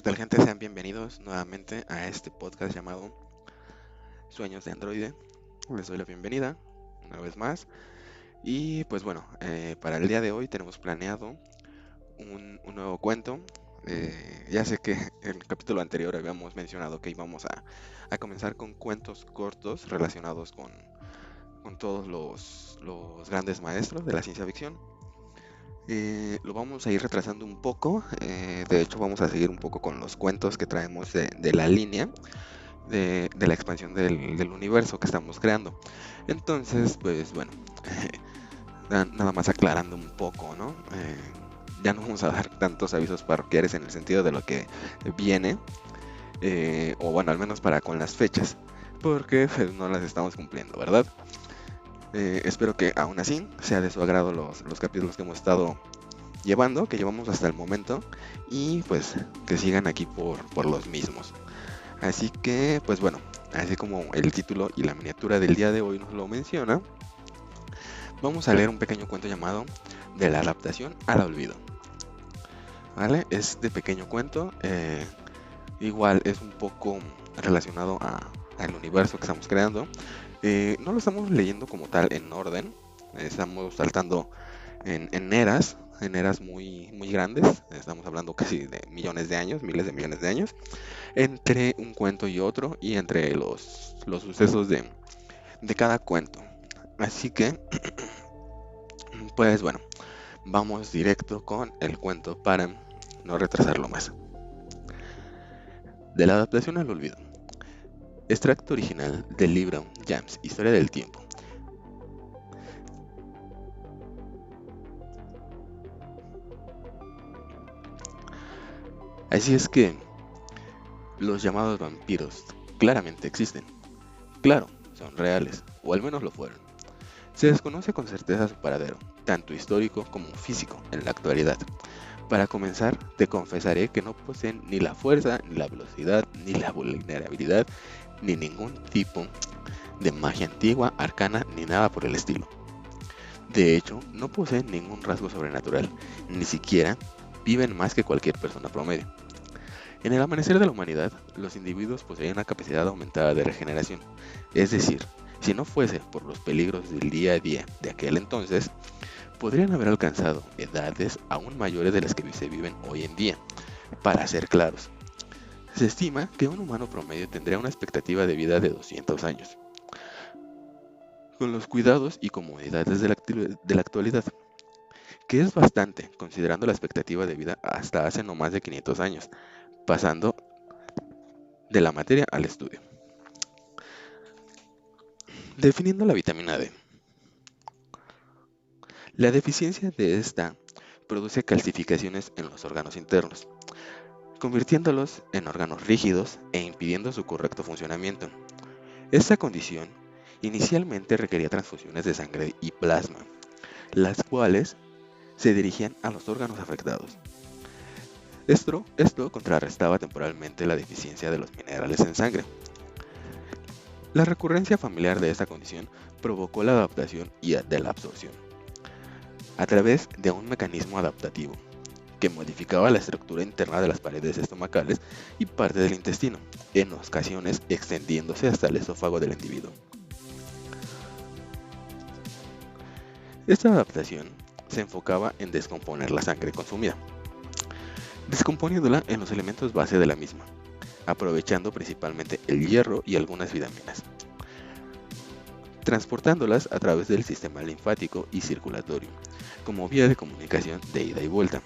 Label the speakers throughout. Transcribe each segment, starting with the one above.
Speaker 1: tal, gente? Sean bienvenidos nuevamente a este podcast llamado Sueños de Androide. Les doy la bienvenida una vez más. Y pues bueno, para el día de hoy tenemos planeado un nuevo cuento. Ya sé que en el capítulo anterior habíamos mencionado que íbamos a comenzar con cuentos cortos relacionados con todos los grandes maestros de la ciencia ficción. Lo vamos a ir retrasando un poco. De hecho, vamos a seguir un poco con los cuentos que traemos de la línea de la expansión del universo que estamos creando. Entonces, pues bueno, nada más aclarando un poco, ¿no? Ya no vamos a dar tantos avisos parroquiales en el sentido de lo que viene, o bueno, al menos para con las fechas, porque pues, no las estamos cumpliendo, ¿verdad? Espero que aún así sea de su agrado los capítulos que hemos estado llevando, que llevamos hasta el momento, y pues que sigan aquí por los mismos. Así que, pues bueno, así como el título y la miniatura del día de hoy nos lo menciona, vamos a leer un pequeño cuento llamado De la adaptación al olvido. ¿Vale? Este pequeño cuento igual es un poco relacionado al universo que estamos creando. No lo estamos leyendo como tal en orden, estamos saltando en eras muy, muy grandes. Estamos hablando casi de millones de años, miles de millones de años, entre un cuento y otro, y entre los sucesos de cada cuento. Así que, pues bueno, vamos directo con el cuento para no retrasarlo más. De la adaptación al olvido. Extracto original del libro James, Historia del Tiempo. Así es que los llamados vampiros claramente existen. Claro, son reales, o al menos lo fueron. Se desconoce con certeza su paradero, tanto histórico como físico, en la actualidad. Para comenzar, te confesaré que no poseen ni la fuerza, ni la velocidad, ni la vulnerabilidad, ni ningún tipo de magia antigua, arcana, ni nada por el estilo. De hecho, no poseen ningún rasgo sobrenatural, ni siquiera viven más que cualquier persona promedio. En el amanecer de la humanidad, los individuos poseían una capacidad aumentada de regeneración, es decir, si no fuese por los peligros del día a día de aquel entonces, podrían haber alcanzado edades aún mayores de las que se viven hoy en día. Para ser claros, se estima que un humano promedio tendría una expectativa de vida de 200 años. Con los cuidados y comodidades de la actualidad, que es bastante considerando la expectativa de vida hasta hace no más de 500 años, pasando de la materia al estudio. Definiendo la vitamina D. La deficiencia de esta produce calcificaciones en los órganos internos, convirtiéndolos en órganos rígidos e impidiendo su correcto funcionamiento. Esta condición inicialmente requería transfusiones de sangre y plasma, las cuales se dirigían a los órganos afectados. Esto contrarrestaba temporalmente la deficiencia de los minerales en sangre. La recurrencia familiar de esta condición provocó la adaptación de la absorción, a través de un mecanismo adaptativo que modificaba la estructura interna de las paredes estomacales y parte del intestino, en ocasiones extendiéndose hasta el esófago del individuo. Esta adaptación se enfocaba en descomponer la sangre consumida, descomponiéndola en los elementos base de la misma, aprovechando principalmente el hierro y algunas vitaminas, transportándolas a través del sistema linfático y circulatorio, como vía de comunicación de ida y vuelta,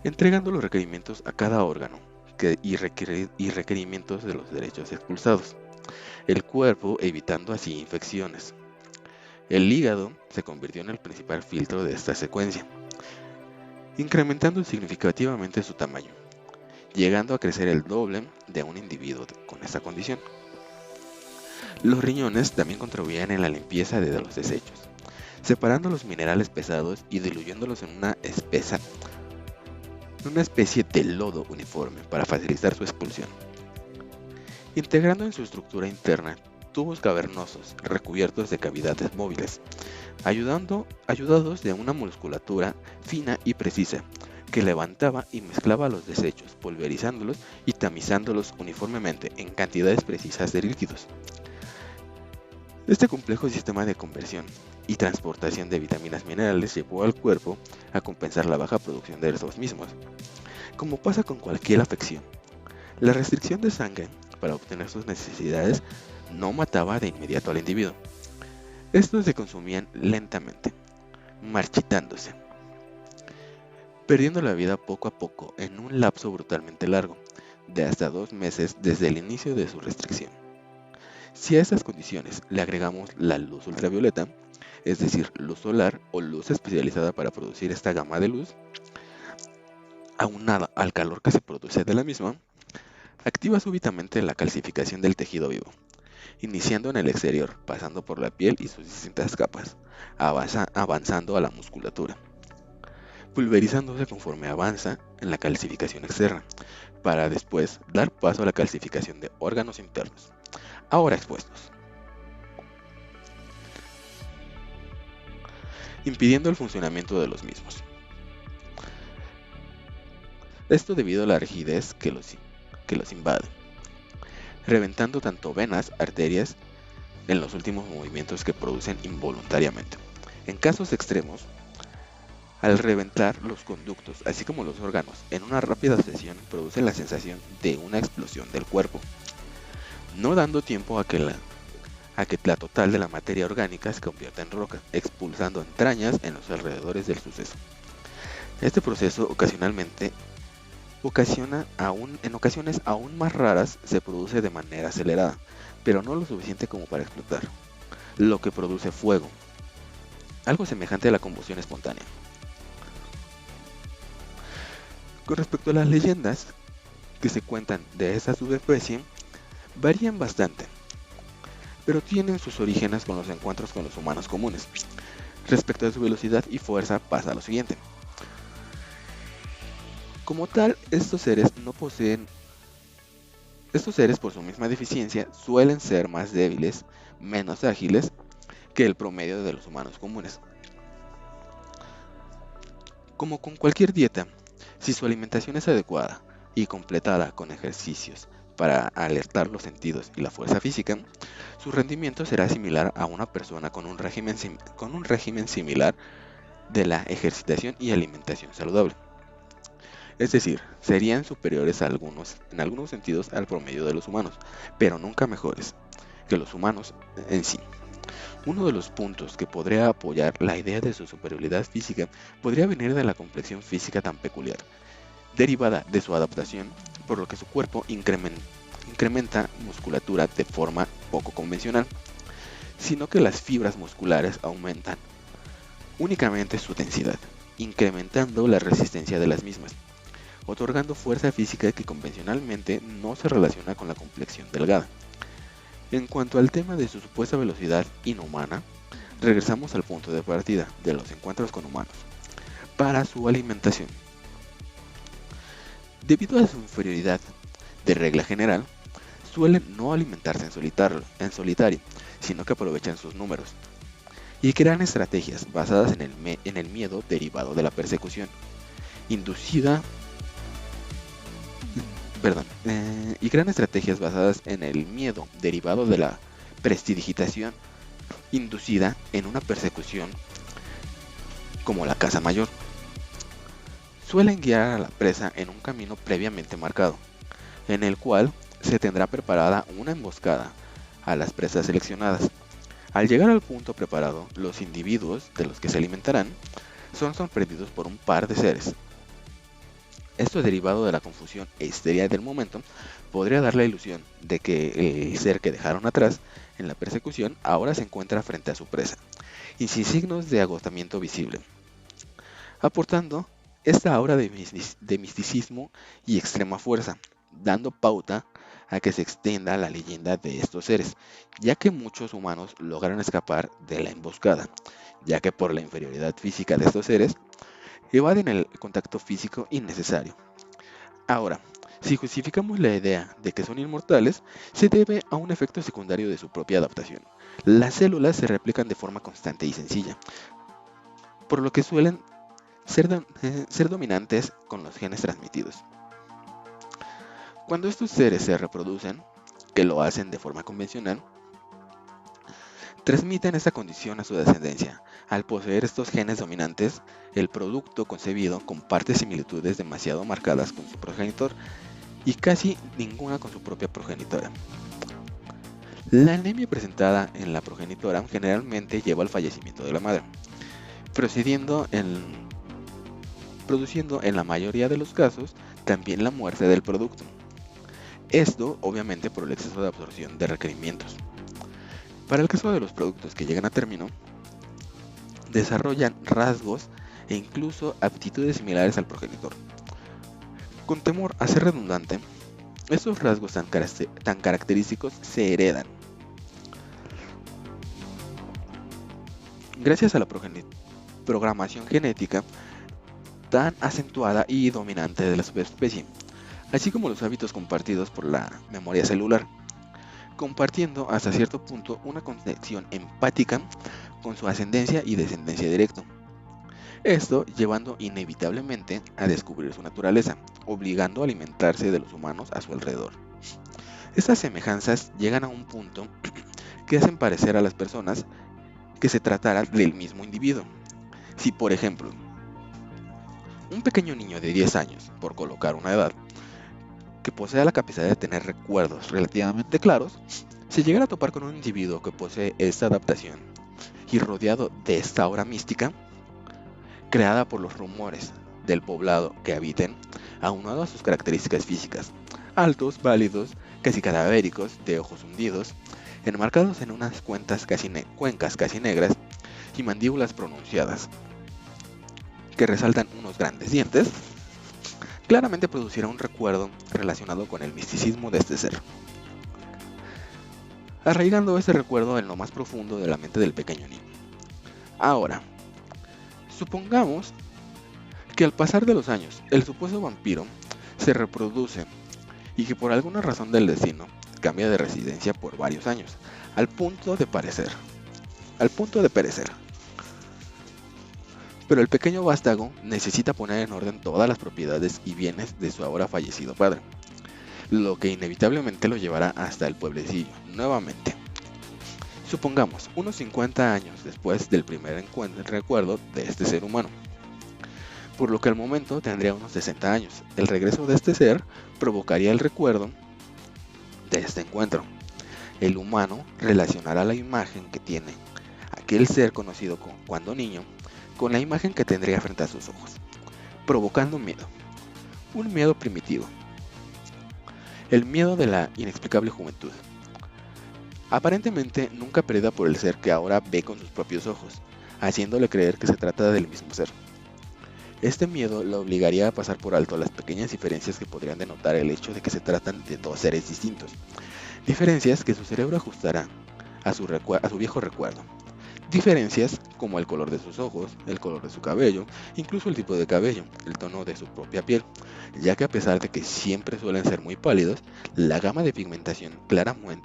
Speaker 1: entregando los requerimientos a cada órgano y requerimientos de los derechos expulsados, el cuerpo evitando así infecciones. El hígado se convirtió en el principal filtro de esta secuencia, incrementando significativamente su tamaño, llegando a crecer el doble de un individuo con esta condición. Los riñones también contribuían en la limpieza de los desechos, separando los minerales pesados y diluyéndolos en una especie de lodo uniforme para facilitar su expulsión. Integrando en su estructura interna tubos cavernosos recubiertos de cavidades móviles, ayudados de una musculatura fina y precisa que levantaba y mezclaba los desechos, pulverizándolos y tamizándolos uniformemente en cantidades precisas de líquidos. Este complejo sistema de conversión y transportación de vitaminas y minerales llevó al cuerpo a compensar la baja producción de estos mismos. Como pasa con cualquier afección, la restricción de sangre para obtener sus necesidades no mataba de inmediato al individuo. Estos se consumían lentamente, marchitándose, perdiendo la vida poco a poco en un lapso brutalmente largo, de hasta 2 meses desde el inicio de su restricción. Si a estas condiciones le agregamos la luz ultravioleta, es decir, luz solar o luz especializada para producir esta gama de luz, aunada al calor que se produce de la misma, activa súbitamente la calcificación del tejido vivo, iniciando en el exterior, pasando por la piel y sus distintas capas, avanzando a la musculatura, pulverizándose conforme avanza en la calcificación externa, para después dar paso a la calcificación de órganos internos, ahora expuestos, impidiendo el funcionamiento de los mismos. Esto debido a la rigidez que los invade, reventando tanto venas, arterias, en los últimos movimientos que producen involuntariamente. En casos extremos, al reventar los conductos, así como los órganos, en una rápida sesión produce la sensación de una explosión del cuerpo, no dando tiempo a que la total de la materia orgánica se convierta en roca, expulsando entrañas en los alrededores del suceso. Este proceso en ocasiones aún más raras, se produce de manera acelerada, pero no lo suficiente como para explotar, lo que produce fuego, algo semejante a la combustión espontánea. Con respecto a las leyendas que se cuentan de esta subespecie, varían bastante, pero tienen sus orígenes con los encuentros con los humanos comunes. Respecto a su velocidad y fuerza pasa lo siguiente. Como tal, estos seres por su misma deficiencia suelen ser más débiles, menos ágiles que el promedio de los humanos comunes. Como con cualquier dieta, si su alimentación es adecuada y completada con ejercicios para alertar los sentidos y la fuerza física, su rendimiento será similar a una persona con un régimen similar de la ejercitación y alimentación saludable. Es decir, serían superiores en algunos sentidos al promedio de los humanos, pero nunca mejores que los humanos en sí. Uno de los puntos que podría apoyar la idea de su superioridad física podría venir de la complexión física tan peculiar, derivada de su adaptación, por lo que su cuerpo incrementa musculatura de forma poco convencional, sino que las fibras musculares aumentan únicamente su densidad, incrementando la resistencia de las mismas, otorgando fuerza física que convencionalmente no se relaciona con la complexión delgada. En cuanto al tema de su supuesta velocidad inhumana, regresamos al punto de partida de los encuentros con humanos. Para su alimentación, debido a su inferioridad, de regla general, suelen no alimentarse en solitario, sino que aprovechan sus números y crean estrategias basadas en el miedo derivado de la persecución, y crean estrategias basadas en el miedo derivado de la prestidigitación inducida en una persecución como la caza mayor. Suelen guiar a la presa en un camino previamente marcado, en el cual se tendrá preparada una emboscada a las presas seleccionadas. Al llegar al punto preparado, los individuos de los que se alimentarán son sorprendidos por un par de seres. Esto, derivado de la confusión e histeria del momento, podría dar la ilusión de que el ser que dejaron atrás en la persecución ahora se encuentra frente a su presa, y sin signos de agotamiento visible, aportando esta aura de misticismo y extrema fuerza, dando pauta a que se extienda la leyenda de estos seres, ya que muchos humanos logran escapar de la emboscada, ya que por la inferioridad física de estos seres, evaden el contacto físico innecesario. Ahora, si justificamos la idea de que son inmortales, se debe a un efecto secundario de su propia adaptación. Las células se replican de forma constante y sencilla, por lo que suelen ser dominantes con los genes transmitidos. Cuando estos seres se reproducen, que lo hacen de forma convencional, transmiten esta condición a su descendencia. Al poseer estos genes dominantes, el producto concebido comparte similitudes demasiado marcadas con su progenitor y casi ninguna con su propia progenitora. La anemia presentada en la progenitora generalmente lleva al fallecimiento de la madre, produciendo en la mayoría de los casos también la muerte del producto. Esto obviamente por el exceso de absorción de requerimientos. Para el caso de los productos que llegan a término, desarrollan rasgos e incluso aptitudes similares al progenitor. Con temor a ser redundante, estos rasgos tan característicos se heredan. Gracias a la programación genética tan acentuada y dominante de la subespecie, así como los hábitos compartidos por la memoria celular, compartiendo hasta cierto punto una conexión empática con su ascendencia y descendencia directo. Esto llevando inevitablemente a descubrir su naturaleza, obligando a alimentarse de los humanos a su alrededor. Estas semejanzas llegan a un punto que hacen parecer a las personas que se tratara del mismo individuo. Si, por ejemplo, un pequeño niño de 10 años, por colocar una edad, que posea la capacidad de tener recuerdos relativamente claros, se llegara a topar con un individuo que posee esta adaptación y rodeado de esta aura mística, creada por los rumores del poblado que habiten, aunado a sus características físicas, altos, válidos, casi cadavéricos, de ojos hundidos, enmarcados en unas cuencas casi negras y mandíbulas pronunciadas, que resaltan unos grandes dientes, claramente producirá un recuerdo relacionado con el misticismo de este ser, arraigando ese recuerdo en lo más profundo de la mente del pequeño niño. Ahora, supongamos que al pasar de los años, el supuesto vampiro se reproduce y que por alguna razón del destino cambia de residencia por varios años, al punto de perecer. Pero el pequeño vástago necesita poner en orden todas las propiedades y bienes de su ahora fallecido padre, lo que inevitablemente lo llevará hasta el pueblecillo, nuevamente. Supongamos, unos 50 años después del primer recuerdo de este ser humano, por lo que al momento tendría unos 60 años. El regreso de este ser provocaría el recuerdo de este encuentro. El humano relacionará la imagen que tiene aquel ser conocido cuando niño con la imagen que tendría frente a sus ojos, provocando miedo. Un miedo primitivo. El miedo de la inexplicable juventud. Aparentemente nunca perdida por el ser que ahora ve con sus propios ojos, haciéndole creer que se trata del mismo ser. Este miedo lo obligaría a pasar por alto las pequeñas diferencias que podrían denotar el hecho de que se tratan de dos seres distintos. Diferencias que su cerebro ajustará a su viejo recuerdo. Diferencias como el color de sus ojos, el color de su cabello, incluso el tipo de cabello, el tono de su propia piel, ya que a pesar de que siempre suelen ser muy pálidos, la gama de pigmentación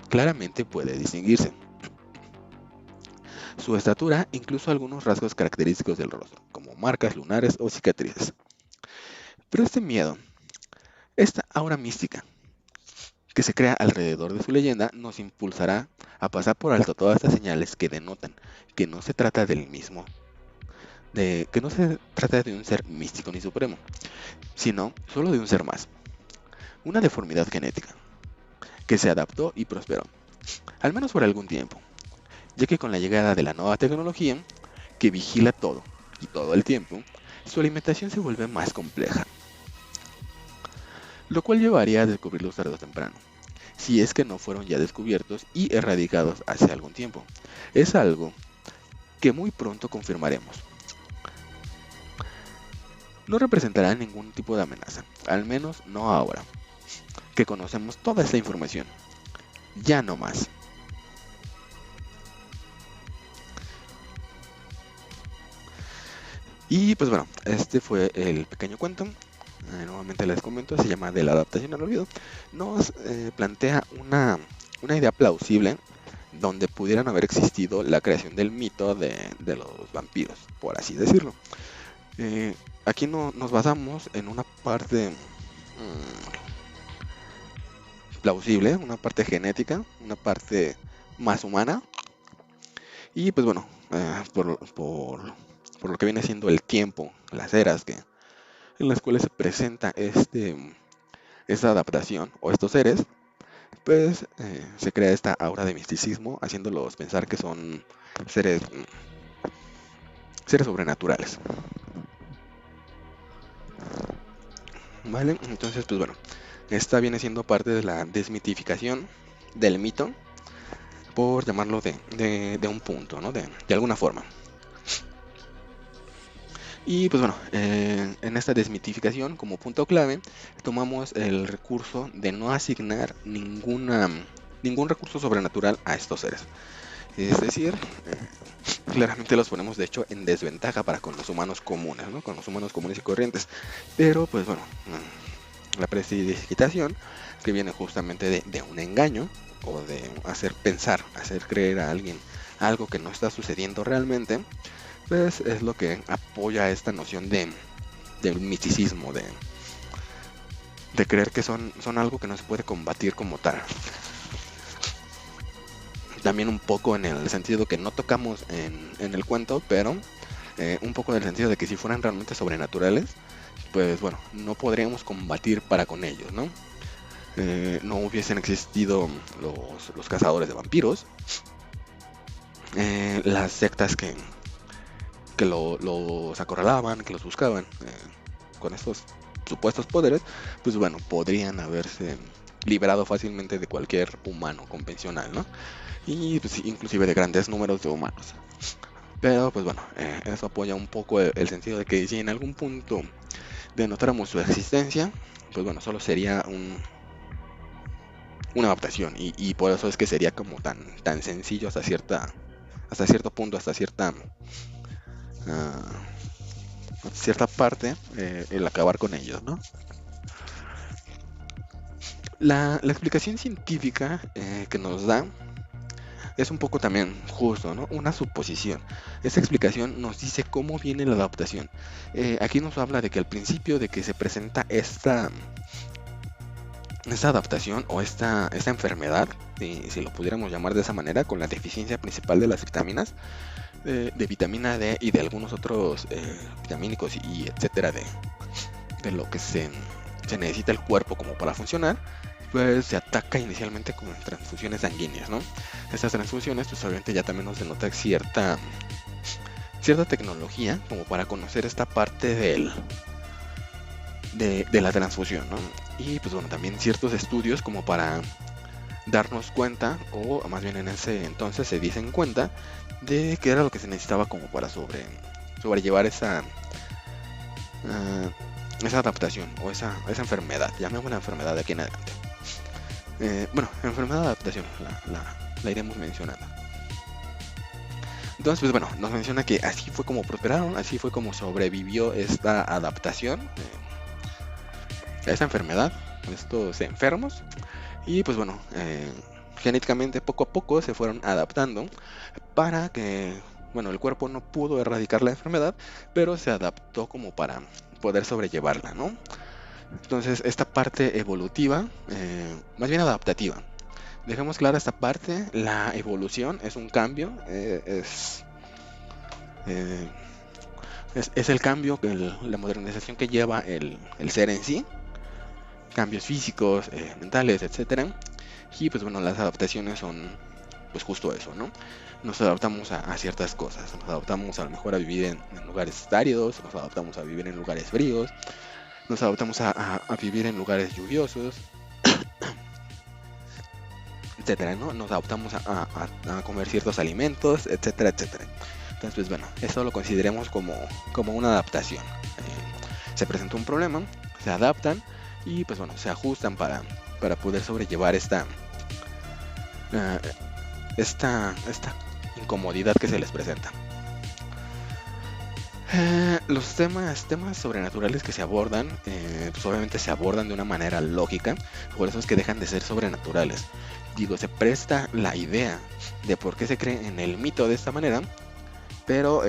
Speaker 1: claramente puede distinguirse. Su estatura, incluso algunos rasgos característicos del rostro, como marcas lunares o cicatrices. Pero este miedo, esta aura mística que se crea alrededor de su leyenda, nos impulsará a pasar por alto todas estas señales que denotan que no se trata del mismo, que no se trata de un ser místico ni supremo, sino solo de un ser más, una deformidad genética, que se adaptó y prosperó, al menos por algún tiempo, ya que con la llegada de la nueva tecnología, que vigila todo y todo el tiempo, su alimentación se vuelve más compleja, lo cual llevaría a descubrirlos tarde o temprano, si es que no fueron ya descubiertos y erradicados hace algún tiempo. Es algo que muy pronto confirmaremos. No representará ningún tipo de amenaza, al menos no ahora, que conocemos toda esta información. Ya no más. Y pues bueno, este fue el pequeño cuento. Nuevamente les comento, se llama De la adaptación al olvido. Nos plantea una idea plausible donde pudieran haber existido la creación del mito de los vampiros, por así decirlo. aquí no, nos basamos en una parte plausible, una parte genética, una parte más humana. Y pues bueno, por lo que viene siendo el tiempo, las eras en las cuales se presenta esta adaptación o estos seres, pues se crea esta aura de misticismo, haciéndolos pensar que son seres, seres sobrenaturales. ¿Vale? Entonces, pues bueno, esta viene siendo parte de la desmitificación del mito, por llamarlo de un punto, ¿no? De alguna forma. Y pues bueno, en esta desmitificación como punto clave tomamos el recurso de no asignar ningún recurso sobrenatural a estos seres. Es decir, claramente los ponemos de hecho en desventaja para con los humanos comunes, ¿no? Con los humanos comunes y corrientes. Pero pues bueno, la prestidigitación, que viene justamente de un engaño o de hacer pensar, hacer creer a alguien algo que no está sucediendo realmente, pues es lo que apoya esta noción de misticismo, de creer que son algo que no se puede combatir como tal. También un poco en el sentido que no tocamos en el cuento, pero un poco en el sentido de que si fueran realmente sobrenaturales, pues bueno, no podríamos combatir para con ellos, ¿no? No hubiesen existido los cazadores de vampiros, las sectas que los acorralaban, que los buscaban con estos supuestos poderes, pues bueno, podrían haberse liberado fácilmente de cualquier humano convencional, ¿no? Y pues inclusive de grandes números de humanos. Pero pues bueno, eso apoya un poco el sentido de que si en algún punto denotáramos su existencia, pues bueno, solo sería una adaptación, y por eso es que sería como tan sencillo hasta cierto punto, hasta cierta parte, el acabar con ellos, ¿no? La explicación científica que nos da es un poco también justo, ¿no? Una suposición. Esta explicación nos dice cómo viene la adaptación. Aquí nos habla de que al principio de que se presenta esta adaptación o esta enfermedad, si lo pudiéramos llamar de esa manera, con la deficiencia principal de las vitaminas, de vitamina D y de algunos otros vitamínicos y etcétera, de lo que se necesita el cuerpo como para funcionar, pues se ataca inicialmente con transfusiones sanguíneas, ¿no? Estas transfusiones, pues obviamente ya también nos denota cierta tecnología como para conocer esta parte de la transfusión, ¿no? Y pues bueno, también ciertos estudios como para darnos cuenta, o más bien en ese entonces se dicen cuenta, de qué era lo que se necesitaba como para sobrellevar esa adaptación o esa enfermedad, llamémosla enfermedad de aquí en adelante. Bueno, enfermedad de adaptación, la iremos mencionando. Entonces, pues bueno, nos menciona que así fue como prosperaron, así fue como sobrevivió esta adaptación, a esa enfermedad, estos enfermos. Y pues bueno, genéticamente poco a poco se fueron adaptando para que, bueno, el cuerpo no pudo erradicar la enfermedad, pero se adaptó como para poder sobrellevarla, ¿no? Entonces, esta parte evolutiva, más bien adaptativa. Dejemos clara esta parte, la evolución es un cambio, es el cambio, la modernización que lleva el ser en sí, cambios físicos, mentales, etcétera. Y pues bueno, las adaptaciones son pues justo eso, ¿no? Nos adaptamos a ciertas cosas, nos adaptamos a lo mejor a vivir en lugares áridos, nos adaptamos a vivir en lugares fríos, nos adaptamos a vivir en lugares lluviosos, etcétera, ¿no? Nos adaptamos a comer ciertos alimentos, etcétera, etcétera. Entonces, pues bueno, eso lo consideremos como una adaptación. Se presenta un problema, se adaptan y pues bueno, se ajustan para poder sobrellevar esta incomodidad que se les presenta. Los temas sobrenaturales que se abordan, pues obviamente se abordan de una manera lógica, por eso es que dejan de ser sobrenaturales. Digo, se presta la idea de por qué se cree en el mito de esta manera, pero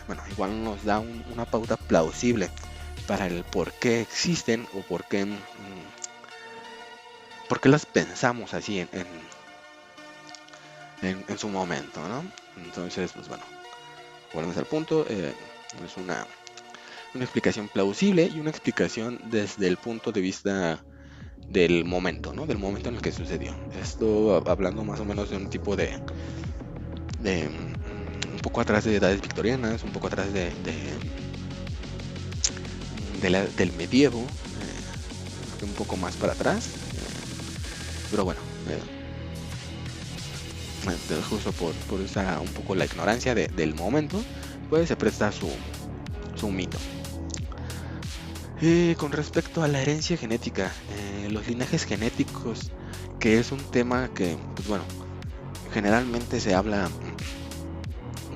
Speaker 1: bueno, igual nos da una pauta plausible para el por qué existen o por qué las pensamos así en su momento, ¿no? Entonces, pues bueno, volvemos al punto. Es una explicación plausible y una explicación desde el punto de vista del momento, ¿no? Del momento en el que sucedió. Esto hablando más o menos de un tipo de un poco atrás de edades victorianas, un poco atrás del medievo, un poco más para atrás, pero bueno, justo por esa un poco la ignorancia del momento, pues se presta su mito. Con respecto a la herencia genética, los linajes genéticos, que es un tema que, pues bueno, generalmente se habla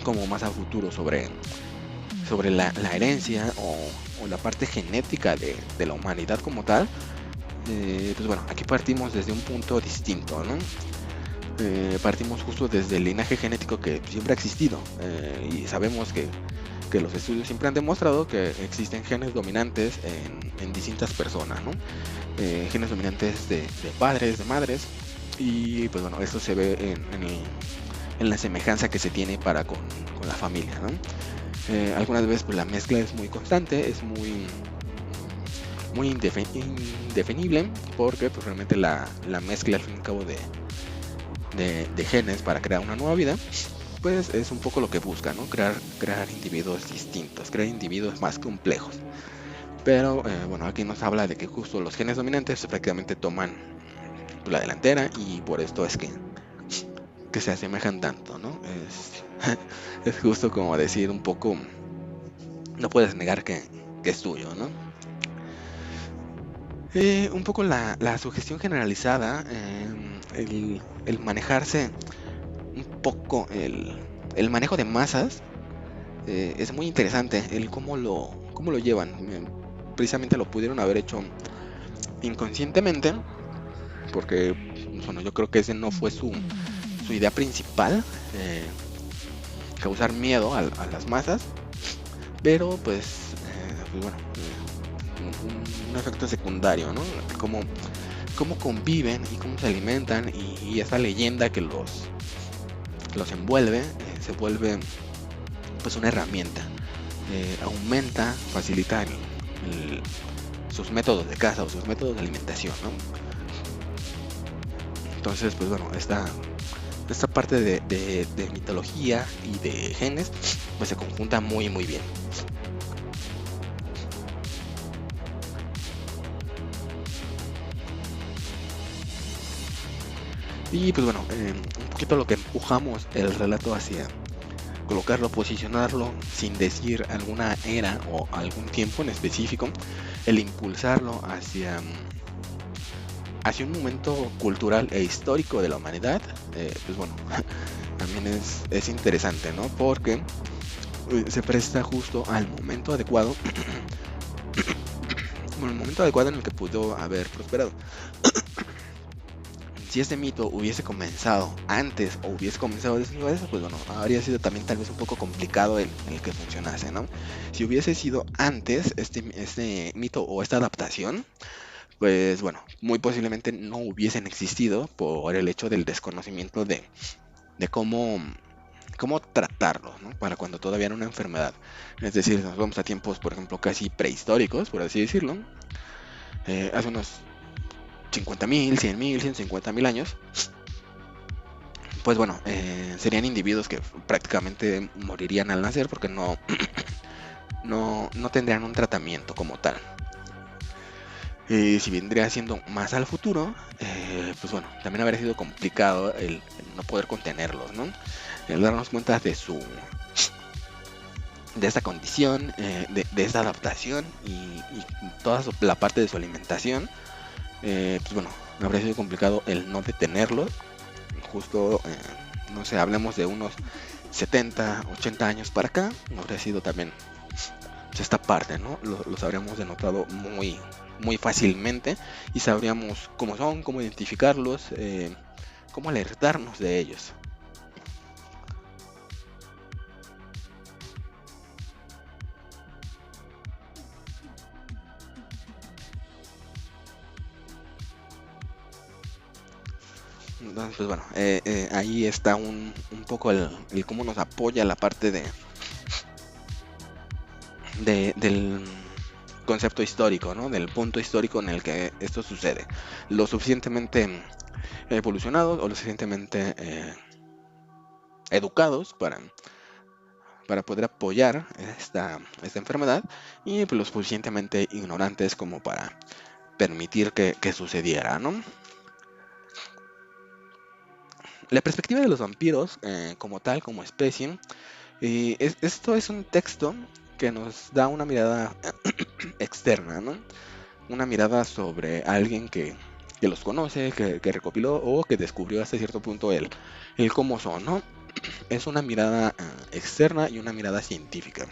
Speaker 1: como más a futuro sobre la herencia o la parte genética de la humanidad como tal. Pues bueno, aquí partimos desde un punto distinto, ¿no? Partimos justo desde el linaje genético que siempre ha existido, y sabemos que los estudios siempre han demostrado que existen genes dominantes en distintas personas, ¿no? Genes dominantes de padres, de madres, y pues bueno, esto se ve en la semejanza que se tiene con la familia, ¿no? Algunas veces pues la mezcla es muy constante, es muy indefinible, porque pues realmente la mezcla al fin y al cabo de genes para crear una nueva vida, pues es un poco lo que busca, ¿no? Crear individuos distintos, crear individuos más complejos. Pero bueno, aquí nos habla de que justo los genes dominantes prácticamente toman la delantera, y por esto es que se asemejan tanto, ¿no? Es justo como decir un poco, no puedes negar que es tuyo, ¿no? Un poco la sugestión generalizada, el manejarse un poco, el manejo de masas, es muy interesante, el cómo lo llevan. Precisamente lo pudieron haber hecho inconscientemente, porque bueno, yo creo que ese no fue su idea principal, causar miedo a las masas, pero pues, bueno, un efecto secundario, ¿no? Cómo conviven y cómo se alimentan, y esa leyenda que los envuelve, se vuelve pues una herramienta, aumenta, facilita sus métodos de caza o sus métodos de alimentación, ¿no? Entonces, pues bueno, esta parte de mitología y de genes pues se conjunta muy muy bien. Y pues bueno, un poquito lo que empujamos el relato hacia colocarlo, posicionarlo sin decir alguna era o algún tiempo en específico, el impulsarlo hacia un momento cultural e histórico de la humanidad, pues bueno, también es interesante, ¿no? Porque se presta justo al momento adecuado, bueno, el momento adecuado en el que pudo haber prosperado. Si este mito hubiese comenzado antes o hubiese comenzado después, pues bueno, habría sido también tal vez un poco complicado el que funcionase, ¿no? Si hubiese sido antes este mito o esta adaptación, pues bueno, muy posiblemente no hubiesen existido por el hecho del desconocimiento de cómo tratarlos, ¿no? Para cuando todavía era una enfermedad. Es decir, nos vamos a tiempos, por ejemplo, casi prehistóricos, por así decirlo, hace unos 50.000, 100.000, 150.000 años, pues bueno, serían individuos que prácticamente morirían al nacer porque no tendrían un tratamiento como tal. Si vendría siendo más al futuro, pues bueno, también habría sido complicado el no poder contenerlos, ¿no? El darnos cuenta de esta condición, de esta adaptación y toda la parte de su alimentación, pues bueno, habría sido complicado el no detenerlos. Justo, no sé, hablemos de unos 70, 80 años para acá, habría sido también esta parte, ¿no? Los habríamos denotado muy, muy fácilmente, y sabríamos cómo son, cómo identificarlos, cómo alertarnos de ellos. Entonces, pues bueno, ahí está un poco el cómo nos apoya la parte del concepto histórico, ¿no? Del punto histórico en el que esto sucede. Lo suficientemente evolucionados o lo suficientemente educados para poder apoyar esta enfermedad, y pues, lo suficientemente ignorantes como para permitir que sucediera, ¿no? La perspectiva de los vampiros como tal, como especie, esto es un texto que nos da una mirada externa, ¿no? Una mirada sobre alguien que los conoce, que recopiló o que descubrió hasta cierto punto el cómo son, ¿no? Es una mirada externa y una mirada científica.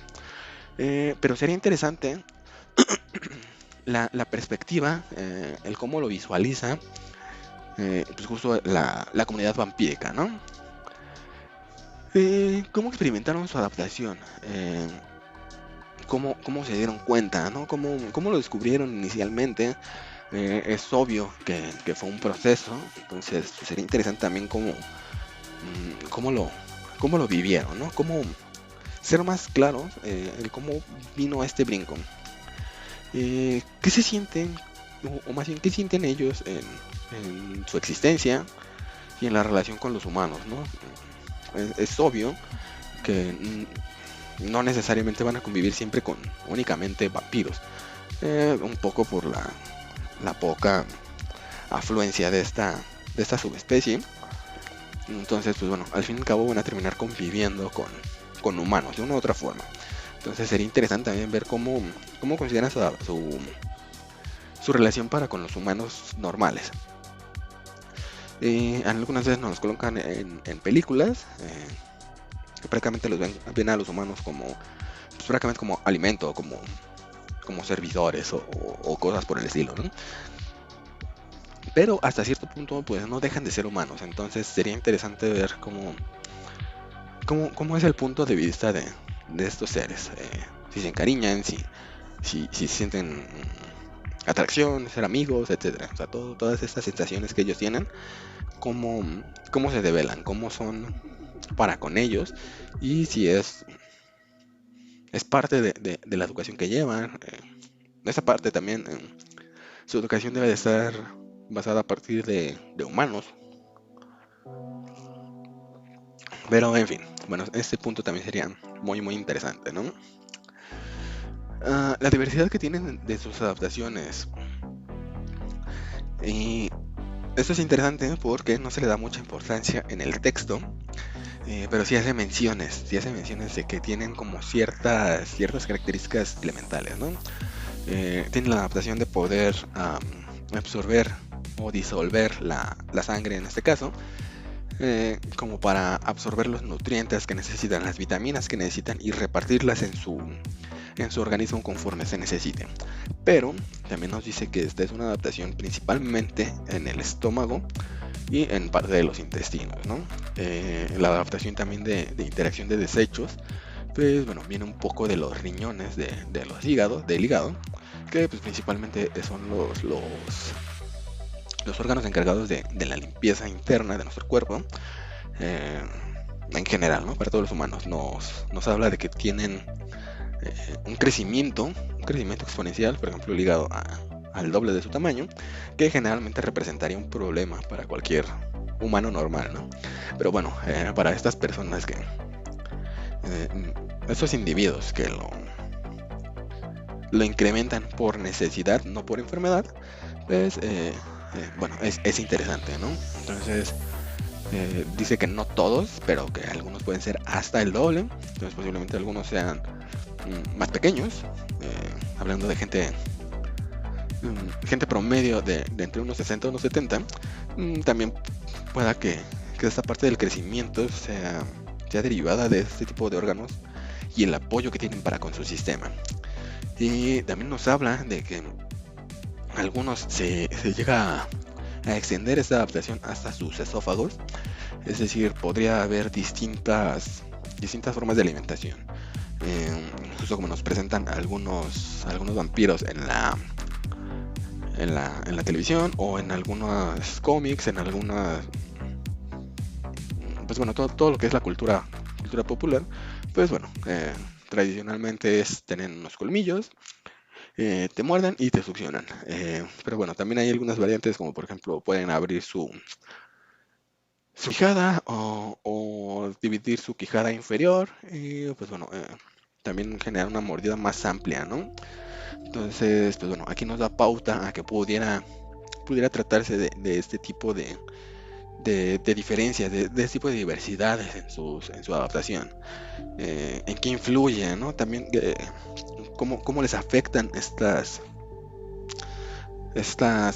Speaker 1: Pero sería interesante la perspectiva, el cómo lo visualiza, pues justo la comunidad vampírica, ¿no? ¿Cómo experimentaron su adaptación? ¿Cómo se dieron cuenta, ¿no? ¿Cómo lo descubrieron inicialmente? Es obvio que fue un proceso, entonces sería interesante también cómo lo vivieron, ¿no? Cómo ser más claros, el cómo vino a este brinco. ¿Qué se sienten, o más bien, qué sienten ellos en su existencia y en la relación con los humanos, ¿no? Es obvio que no necesariamente van a convivir siempre con únicamente vampiros, un poco por la poca afluencia de esta subespecie. Entonces, pues bueno, al fin y al cabo van a terminar conviviendo con humanos de una u otra forma. Entonces sería interesante también ver cómo consideran su relación para con los humanos normales. Algunas veces nos los colocan en películas, que prácticamente los ven a los humanos como, pues, prácticamente como alimento, como servidores o cosas por el estilo, ¿no? Pero hasta cierto punto pues no dejan de ser humanos, entonces sería interesante ver cómo es el punto de vista de estos seres, si se encariñan, si sienten atracción, ser amigos, etcétera. O sea, todas estas sensaciones que ellos tienen, cómo se develan, cómo son para con ellos, y si es parte de la educación que llevan. Esa parte también, su educación debe de estar basada a partir de humanos. Pero en fin, bueno, este punto también sería muy muy interesante, ¿no? La diversidad que tienen de sus adaptaciones. Y esto es interesante porque no se le da mucha importancia en el texto, pero sí hace menciones de que tienen como ciertas características elementales, ¿no? Tienen la adaptación de poder absorber o disolver la sangre en este caso, como para absorber los nutrientes que necesitan, las vitaminas que necesitan, y repartirlas en su organismo conforme se necesiten. Pero también nos dice que esta es una adaptación principalmente en el estómago y en parte de los intestinos, ¿no? La adaptación también de interacción de desechos, pues bueno, viene un poco de los riñones, del hígado, que pues principalmente son los órganos encargados de la limpieza interna de nuestro cuerpo, en general, ¿no? Para todos los humanos nos habla de que tienen un crecimiento exponencial, por ejemplo, ligado al doble de su tamaño, que generalmente representaría un problema para cualquier humano normal, ¿no? Pero bueno, para estas personas estos individuos que lo incrementan por necesidad, no por enfermedad, pues bueno, es interesante, ¿no? Entonces dice que no todos, pero que algunos pueden ser hasta el doble. Entonces posiblemente algunos sean más pequeños, hablando de gente promedio de entre unos 60 y unos 70. También pueda que esta parte del crecimiento sea derivada de este tipo de órganos y el apoyo que tienen para con su sistema. Y también nos habla de que algunos se llega a extender esta adaptación hasta sus esófagos, es decir, podría haber distintas formas de alimentación, justo como nos presentan algunos vampiros en la televisión, o en algunos cómics, en algunas pues bueno, todo lo que es la cultura popular, pues bueno, tradicionalmente tienen unos colmillos, te muerden y te succionan. Pero bueno, también hay algunas variantes, como por ejemplo pueden abrir su quijada o dividir su quijada inferior y pues bueno, también generar una mordida más amplia, ¿no? Entonces, pues bueno, aquí nos da pauta a que pudiera tratarse de este tipo de diferencias, de este tipo de diversidades en su adaptación. En qué influye, ¿no? También cómo les afectan estas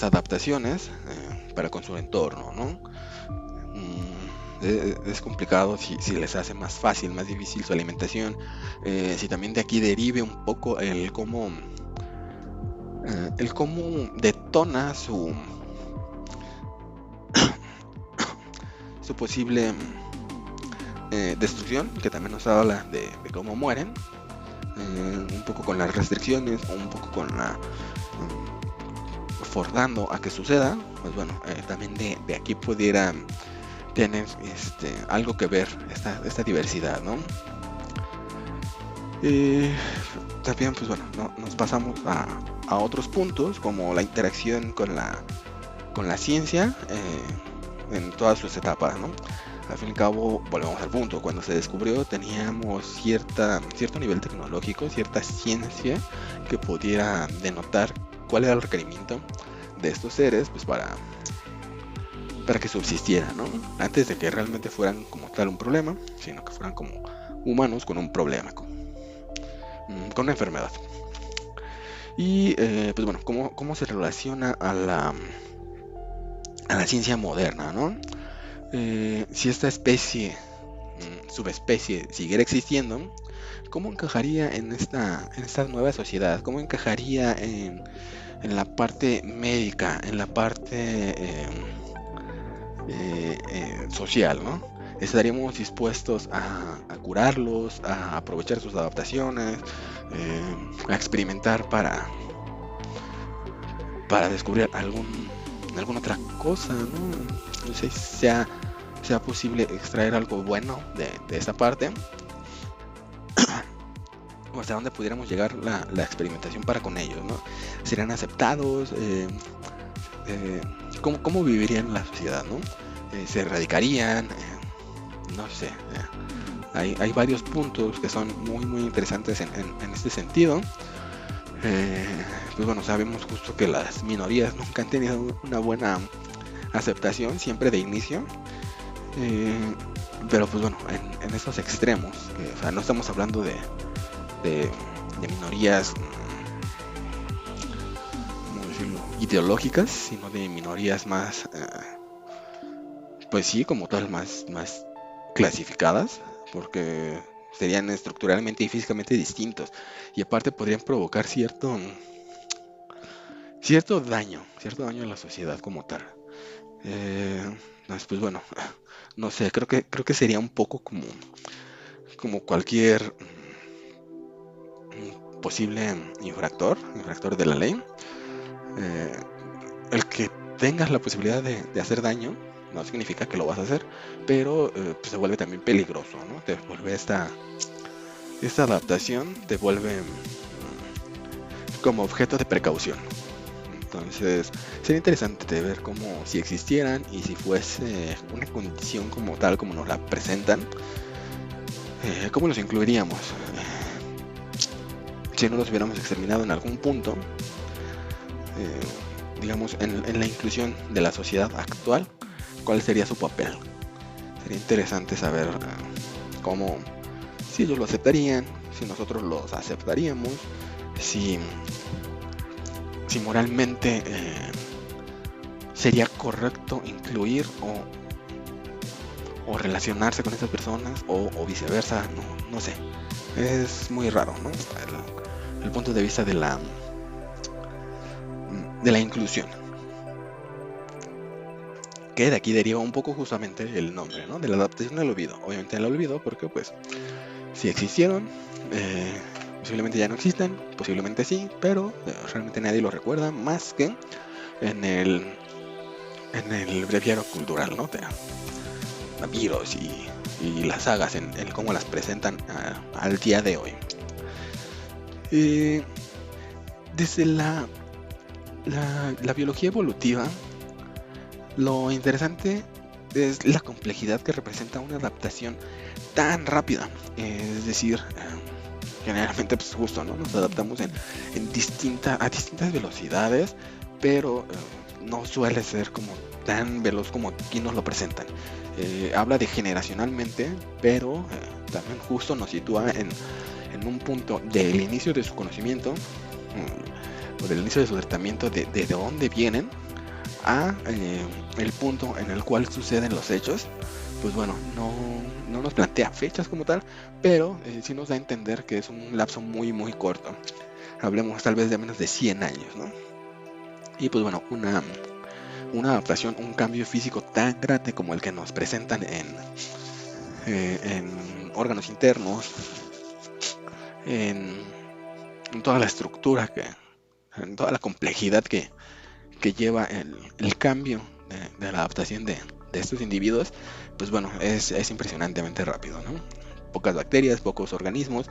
Speaker 1: adaptaciones para con su entorno, ¿no? Es complicado si les hace más fácil, más difícil su alimentación, si también de aquí derive un poco el cómo detona su posible destrucción, que también nos habla de cómo mueren, un poco con las restricciones, un poco con forzando a que suceda, pues bueno, también de aquí pudiera tener algo que ver esta diversidad, ¿no? También, pues bueno, nos pasamos a otros puntos, como la interacción con la ciencia en todas sus etapas, ¿no? Al fin y al cabo, volvemos al punto, cuando se descubrió teníamos cierto nivel tecnológico, cierta ciencia que pudiera denotar cuál era el requerimiento de estos seres, pues para que subsistieran, ¿no? Antes de que realmente fueran como tal un problema, sino que fueran como humanos con un problema, con una enfermedad. Y pues bueno, ¿cómo se relaciona a la ciencia moderna, ¿no? Si esta subespecie siguiera existiendo, ¿cómo encajaría en esta nueva sociedad? ¿Cómo encajaría en la parte médica, en la parte social, ¿no? ¿Estaríamos dispuestos a curarlos, a aprovechar sus adaptaciones, a experimentar para descubrir alguna otra cosa, ¿no? No sé si sea posible extraer algo bueno de esta parte, o hasta dónde pudiéramos llegar la experimentación para con ellos, ¿no? ¿Serían aceptados? ¿Cómo vivirían en la sociedad, ¿no? ¿Se erradicarían? No sé. Hay varios puntos que son muy muy interesantes en este sentido. Pues bueno, sabemos justo que las minorías nunca han tenido una buena aceptación, siempre de inicio. Pero pues bueno, en esos extremos, o sea, no estamos hablando de minorías, ¿cómo decirlo?, ideológicas, sino de minorías más, pues sí, como tal, más clasificadas, porque serían estructuralmente y físicamente distintos, y aparte podrían provocar cierto daño a la sociedad como tal. Pues bueno, no sé, creo que sería un poco como cualquier posible infractor de la ley. El que tengas la posibilidad de hacer daño no significa que lo vas a hacer, pero pues se vuelve también peligroso, ¿no? Te vuelve esta adaptación, te vuelve como objeto de precaución. Entonces sería interesante de ver cómo, si existieran y si fuese una condición como tal, como nos la presentan, cómo los incluiríamos. Si no los hubiéramos exterminado en algún punto, digamos, en la inclusión de la sociedad actual, ¿cuál sería su papel? Sería interesante saber cómo, si ellos lo aceptarían, si nosotros los aceptaríamos, si moralmente sería correcto incluir o relacionarse con esas personas o viceversa, no sé. Es muy raro, ¿no? El punto de vista de la inclusión, que de aquí deriva un poco justamente el nombre, ¿no? De la adaptación al olvido. Obviamente al olvido porque pues si existieron, posiblemente ya no existen, posiblemente sí, pero realmente nadie lo recuerda más que en el breviario cultural, ¿no? vampiros y las sagas en cómo las presentan al día de hoy. Desde la biología evolutiva, lo interesante es la complejidad que representa una adaptación tan rápida. Es decir, generalmente pues justo, ¿no? Nos adaptamos a distintas velocidades, pero no suele ser como tan veloz como aquí nos lo presentan. Habla de generacionalmente, pero también justo nos sitúa en un punto del inicio de su conocimiento, o del inicio de su tratamiento, de dónde vienen, a el punto en el cual suceden los hechos. Pues bueno, no nos plantea fechas como tal, pero sí nos da a entender que es un lapso muy muy corto. Hablemos tal vez de menos de 100 años, ¿no? Y pues bueno, una adaptación, un cambio físico tan grande como el que nos presentan en órganos internos, en toda la estructura, en toda la complejidad que lleva el cambio de la adaptación de estos individuos, pues bueno, es impresionantemente rápido, ¿no? Pocas bacterias, pocos organismos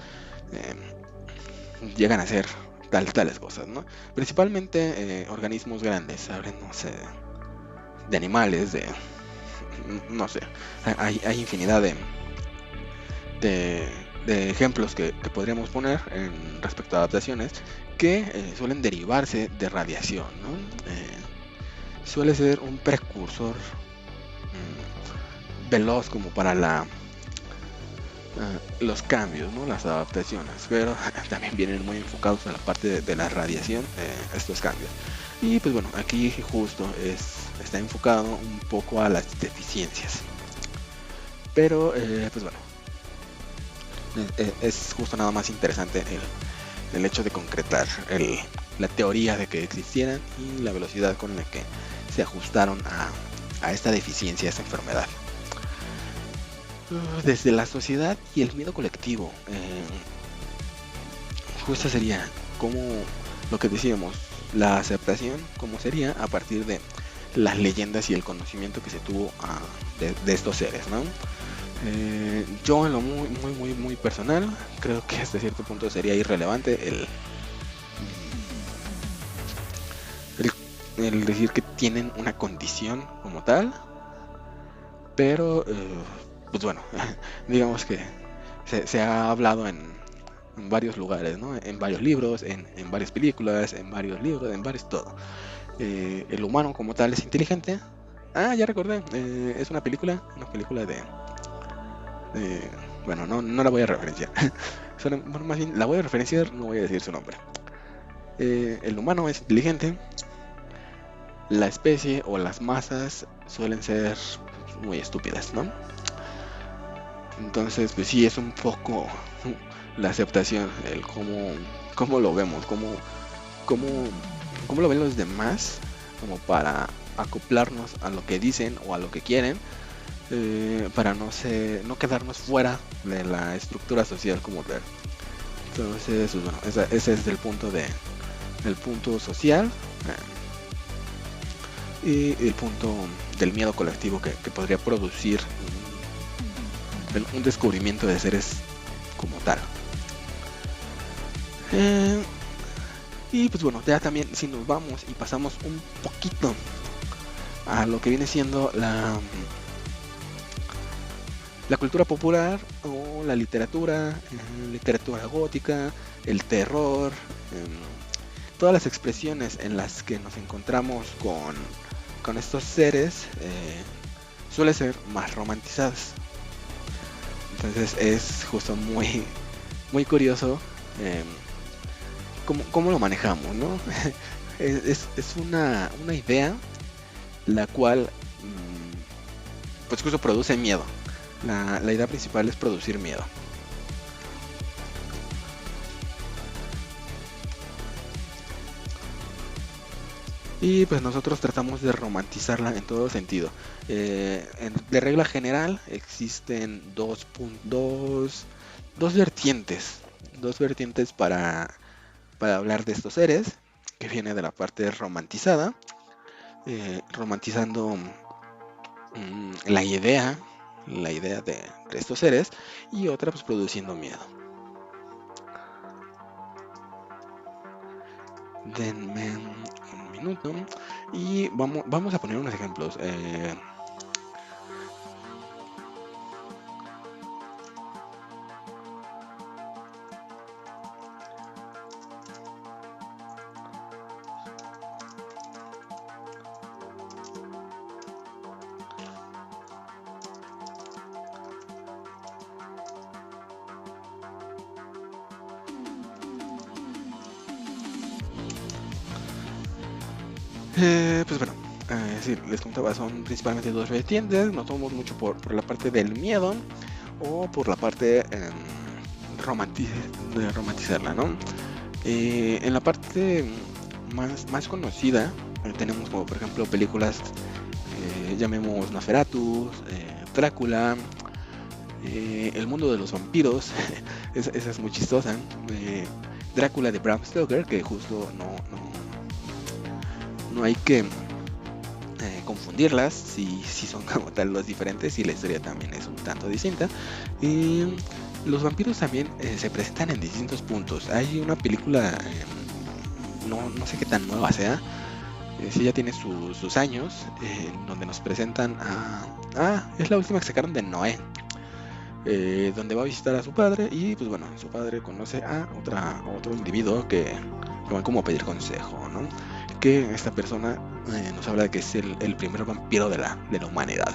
Speaker 1: llegan a ser tales cosas, ¿no? Principalmente organismos grandes, hablen, no sé, de animales, no sé, hay infinidad de ejemplos que podríamos poner en respecto a adaptaciones que suelen derivarse de radiación, ¿no? Suele ser un precursor veloz como para los cambios, ¿no? Las adaptaciones, pero también vienen muy enfocados a la parte de la radiación, estos cambios. Y pues bueno, aquí justo está enfocado un poco a las deficiencias, pero pues bueno, es justo nada más interesante el hecho de concretar la teoría de que existieran y la velocidad con la que se ajustaron a esta deficiencia, a esta enfermedad. Desde la sociedad y el miedo colectivo, justo sería como lo que decíamos, la aceptación, como sería a partir de las leyendas y el conocimiento que se tuvo de estos seres, ¿no? Yo en lo muy personal creo que hasta cierto punto sería irrelevante el decir que tienen una condición como tal, pero pues bueno, digamos que se ha hablado en varios lugares, ¿no? En varios libros, en varias películas, en varios libros, en varios todo. El humano como tal es inteligente. Ah, ya recordé, es una película de bueno, no la voy a referenciar. Bueno, más bien la voy a referenciar, no voy a decir su nombre. El humano es inteligente. La especie o las masas suelen ser muy estúpidas, ¿no? Entonces, pues sí, es un poco la aceptación, el cómo lo vemos, cómo lo ven los demás, como para acoplarnos a lo que dicen o a lo que quieren, para no quedarnos fuera de la estructura social como tal. Entonces, pues bueno, ese es el punto social, y el punto del miedo colectivo que podría producir un descubrimiento de seres como tal. Y pues bueno, ya también si nos vamos y pasamos un poquito a lo que viene siendo la cultura popular o la literatura gótica, el terror, todas las expresiones en las que nos encontramos con estos seres suele ser más romantizadas. Entonces es justo muy curioso cómo lo manejamos, ¿no? es una idea la cual pues justo produce miedo. La idea principal es producir miedo. Y pues nosotros tratamos de romantizarla en todo sentido. De regla general existen dos vertientes. Dos vertientes para hablar de estos seres, que viene de la parte romantizada, romantizando la idea la idea de estos seres, y otra pues produciendo miedo. Denme un minuto y vamos a poner unos ejemplos. Pues bueno, sí, les contaba, son principalmente dos vertientes. Nos tomamos mucho por la parte del miedo o por la parte de romantizarla, ¿no? En la parte más conocida tenemos como por ejemplo películas, llamemos Nosferatu, Drácula, El mundo de los vampiros, esa es muy chistosa. Drácula de Bram Stoker, que justo no hay que confundirlas, si son como tal los diferentes, y la historia también es un tanto distinta. Los vampiros también se presentan en distintos puntos. Hay una película, no sé qué tan nueva sea, sí ya tiene sus años, donde nos presentan es la última que sacaron de Noé, donde va a visitar a su padre y pues bueno, su padre conoce a otro individuo que va como a pedir consejo, ¿no? Que esta persona nos habla de que es el primer vampiro de la humanidad.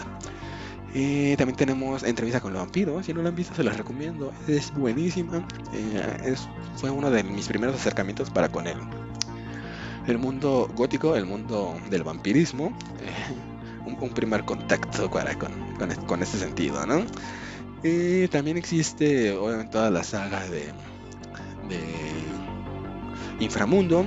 Speaker 1: También tenemos Entrevista con los vampiros. Si no la han visto, se las recomiendo. Es buenísima. Fue uno de mis primeros acercamientos para con el mundo gótico, el mundo del vampirismo. Un primer contacto con este sentido, ¿no? También existe, obviamente, toda la saga de Inframundo.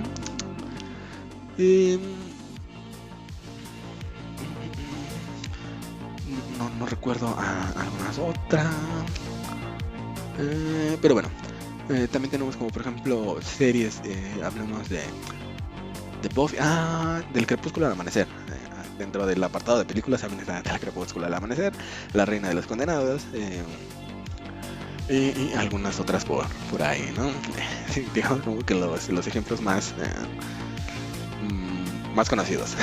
Speaker 1: No recuerdo algunas otras. Pero bueno, también tenemos como por ejemplo series, hablamos de Buffy, del Crepúsculo al Amanecer. Dentro del apartado de películas también está del Crepúsculo al Amanecer, La Reina de los Condenados, y algunas otras por ahí, ¿no? Digamos como que los ejemplos más conocidos.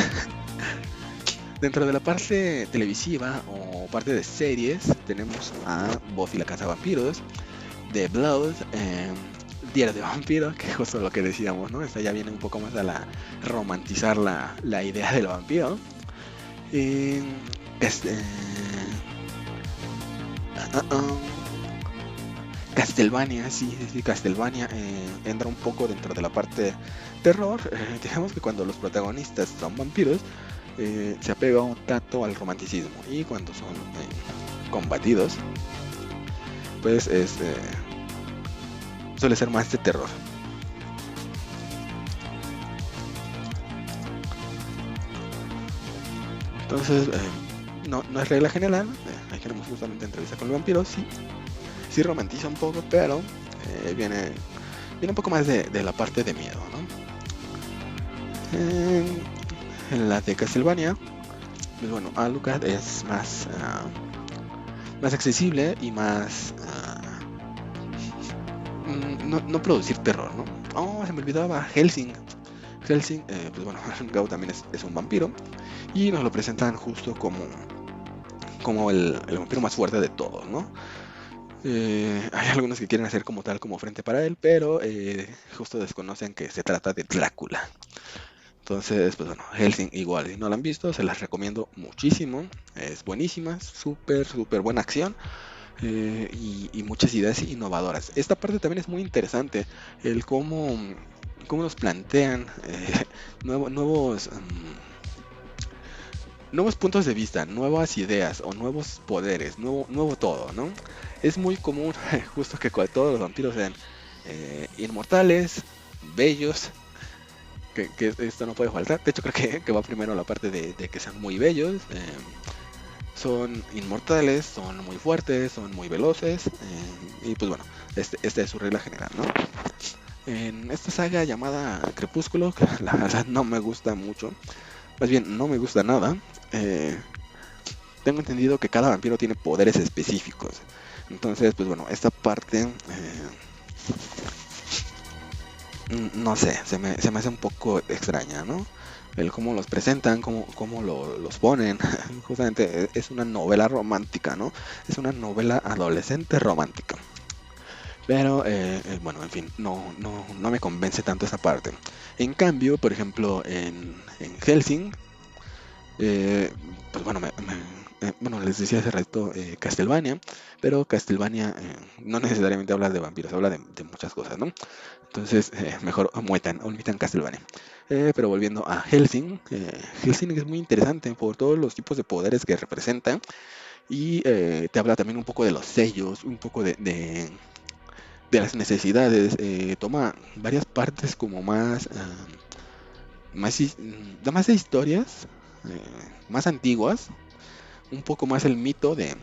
Speaker 1: Dentro de la parte televisiva o parte de series tenemos a Buffy la Cazavampiros, The Blood, Diario de Vampiro, que es justo lo que decíamos, ¿no? Esta ya viene un poco más a romantizar la idea del vampiro. Castlevania, sí, Castlevania entra un poco dentro de la parte terror. Digamos que cuando los protagonistas son vampiros, se apega un tanto al romanticismo, y cuando son combatidos, pues suele ser más de terror. Entonces, no es regla general. Ahí queremos justamente Entrevista con el vampiro, sí romantiza un poco, pero viene un poco más de la parte de miedo, ¿no? En la de Castlevania, pues bueno, Alucard es más accesible y más no producir terror, ¿no? Se me olvidaba Helsing, pues bueno, Gao también es un vampiro, y nos lo presentan justo como el vampiro más fuerte de todos, ¿no? Hay algunos que quieren hacer como tal, como frente para él, pero justo desconocen que se trata de Drácula. Entonces, pues bueno, Helsing igual, si no la han visto, se las recomiendo muchísimo. Es buenísima, súper buena acción, y muchas ideas innovadoras. Esta parte también es muy interesante, el cómo nos plantean nuevos puntos de vista, nuevas ideas o nuevos poderes, nuevo todo, ¿no? Es muy común justo que todos los vampiros sean inmortales, bellos, que esto no puede faltar. De hecho, creo que va primero la parte de que sean muy bellos, son inmortales, son muy fuertes, son muy veloces, y pues bueno, esta es su regla general, ¿no? En esta saga llamada Crepúsculo, que la verdad no me gusta mucho, más bien no me gusta nada, tengo entendido que cada vampiro tiene poderes específicos. Entonces, pues bueno, esta parte, no sé, se me hace un poco extraña, ¿no? El cómo los presentan, cómo los ponen. Justamente es una novela romántica, ¿no? Es una novela adolescente romántica. Pero, bueno, en fin, no me convence tanto esa parte. En cambio, por ejemplo, en Hellsing, eh, pues bueno, bueno, les decía hace rato Castlevania, pero Castlevania no necesariamente habla de vampiros, habla de muchas cosas, ¿no? Entonces, mejor omitan Castlevania. Pero volviendo a Hellsing, Hellsing es muy interesante por todos los tipos de poderes que representa y te habla también un poco de los sellos, un poco de las necesidades, toma varias partes como da más de historias más antiguas, un poco más el mito de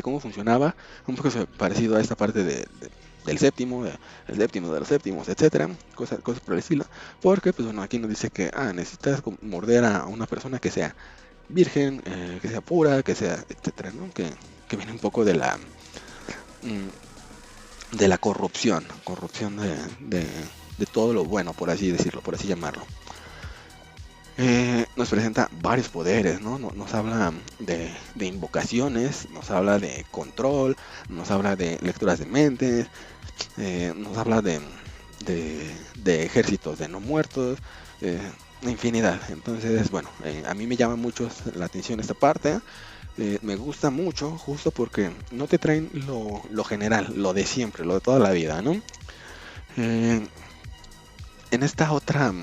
Speaker 1: cómo funcionaba, un poco parecido a esta parte del séptimo, el séptimo de los séptimos, etcétera, cosas por el estilo, porque pues bueno, aquí nos dice que necesitas morder a una persona que sea virgen, que sea pura, que sea, etcétera, ¿no? Que viene un poco de la corrupción de todo lo bueno, por así decirlo, por así llamarlo. Nos presenta varios poderes, ¿no? Nos habla de invocaciones, nos habla de control, nos habla de lecturas de mentes, nos habla de ejércitos de no muertos, infinidad. Entonces, bueno, a mí me llama mucho la atención esta parte. Me gusta mucho justo porque no te traen lo general, lo de siempre, lo de toda la vida, ¿no? En esta otra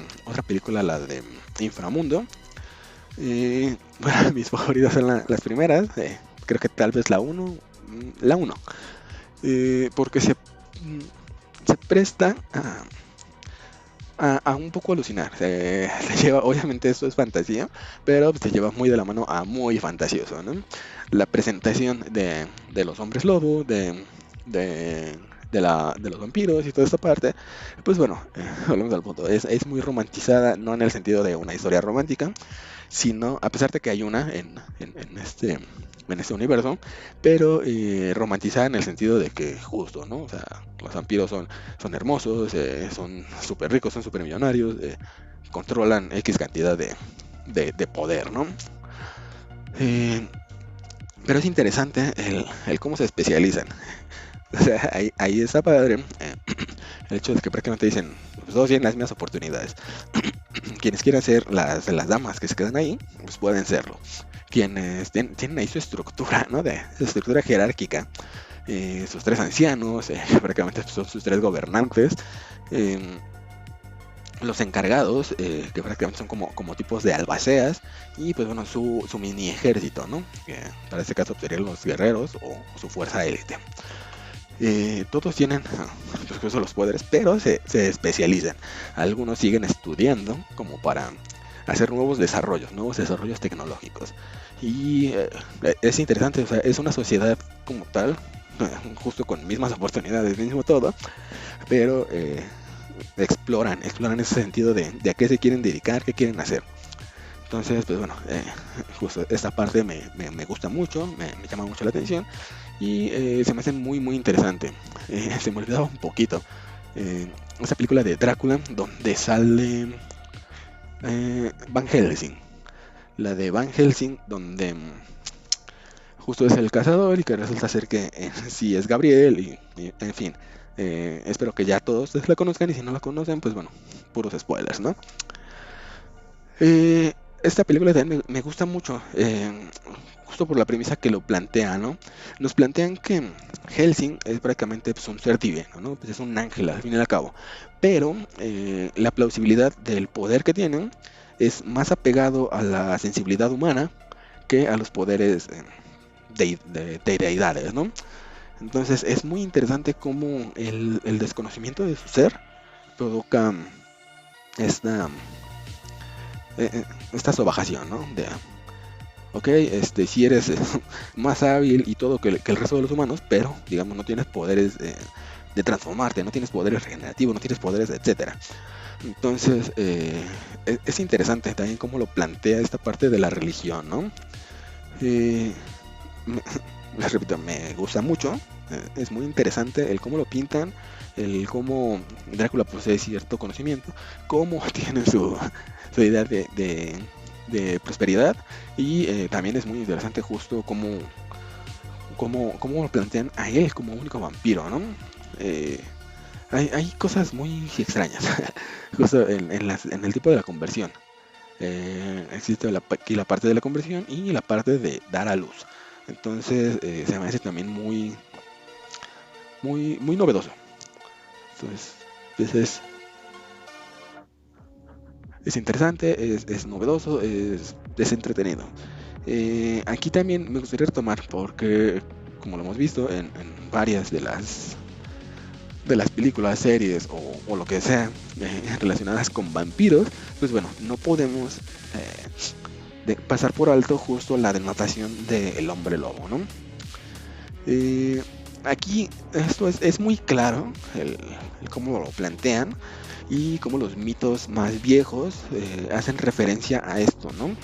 Speaker 1: película, la de Inframundo, bueno, mis favoritas son las primeras, creo que tal vez la 1, porque se presta a un poco alucinar. Se lleva, obviamente esto es fantasía, pero se lleva muy de la mano a muy fantasioso, ¿no? La presentación de los hombres lobo, de los vampiros y toda esta parte, pues bueno, volvemos al punto, es muy romantizada, no en el sentido de una historia romántica, sino, a pesar de que hay una en este universo, pero romantizada en el sentido de que justo, ¿no? O sea, los vampiros son hermosos, son súper ricos, son súper millonarios, controlan X cantidad de poder, ¿no? Pero es interesante el cómo se especializan. O sea, ahí está padre el hecho de que prácticamente dicen, pues todos tienen las mismas oportunidades. Quienes quieran ser las damas que se quedan ahí, pues pueden serlo. Quienes tienen ahí su estructura, ¿no? Su estructura jerárquica, sus tres ancianos, prácticamente son sus tres gobernantes, los encargados, que prácticamente son como tipos de albaceas, y pues bueno, su mini ejército, ¿no? Que para este caso serían los guerreros o su fuerza élite. Todos tienen incluso los poderes, pero se especializan. Algunos siguen estudiando como para hacer nuevos desarrollos tecnológicos. Y es interesante, o sea, es una sociedad como tal, justo con mismas oportunidades, mismo todo, pero exploran ese sentido de a qué se quieren dedicar, qué quieren hacer. Entonces, pues bueno, justo esta parte me gusta mucho, me llama mucho la atención y se me hace muy muy interesante. Se me olvidaba un poquito esa película de Drácula donde sale Van Helsing. La de Van Helsing donde justo es el cazador y que resulta ser que sí es Gabriel y en fin. Espero que ya todos la conozcan y si no la conocen, pues bueno, puros spoilers, ¿no? Esta película también me gusta mucho, justo por la premisa que lo plantea, ¿no? Nos plantean que Helsing es prácticamente pues, un ser divino, ¿no? Pues es un ángel al fin y al cabo, pero la plausibilidad del poder que tienen es más apegado a la sensibilidad humana que a los poderes de deidades, ¿no? Entonces es muy interesante cómo el desconocimiento de su ser provoca esta sobajación, ¿no? Ok, si eres más hábil y todo que el resto de los humanos, pero digamos no tienes poderes de transformarte, no tienes poderes regenerativos, no tienes poderes, etcétera. Entonces es interesante también cómo lo plantea esta parte de la religión, ¿no? les repito, me gusta mucho. Es muy interesante el cómo lo pintan, el cómo Drácula posee cierto conocimiento, cómo tiene su idea de prosperidad, y también es muy interesante justo cómo lo plantean a él como único vampiro, ¿no? Eh, hay cosas muy extrañas, justo en el tipo de la conversión. Existe aquí la parte de la conversión y la parte de dar a luz. Entonces se me hace también muy novedoso. Entonces, pues es interesante, es novedoso, es entretenido. Aquí también me gustaría retomar porque, como lo hemos visto en varias de las películas, series o lo que sea relacionadas con vampiros, pues bueno, no podemos pasar por alto justo la denotación del hombre lobo, ¿no? Eh, Aquí esto es muy claro el cómo lo plantean y cómo los mitos más viejos hacen referencia a esto, ¿no?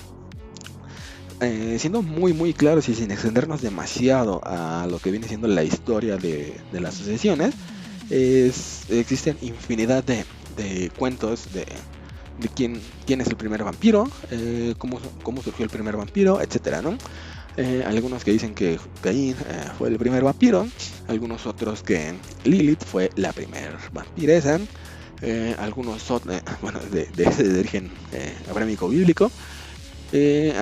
Speaker 1: Siendo muy claros y sin extendernos demasiado a lo que viene siendo la historia de las sucesiones, existen infinidad de cuentos de quién es el primer vampiro, cómo surgió el primer vampiro, etcétera, ¿no? Algunos que dicen que Caín fue el primer vampiro, algunos otros que Lilith fue la primera vampiresa, algunos bueno, de origen abrámico bíblico.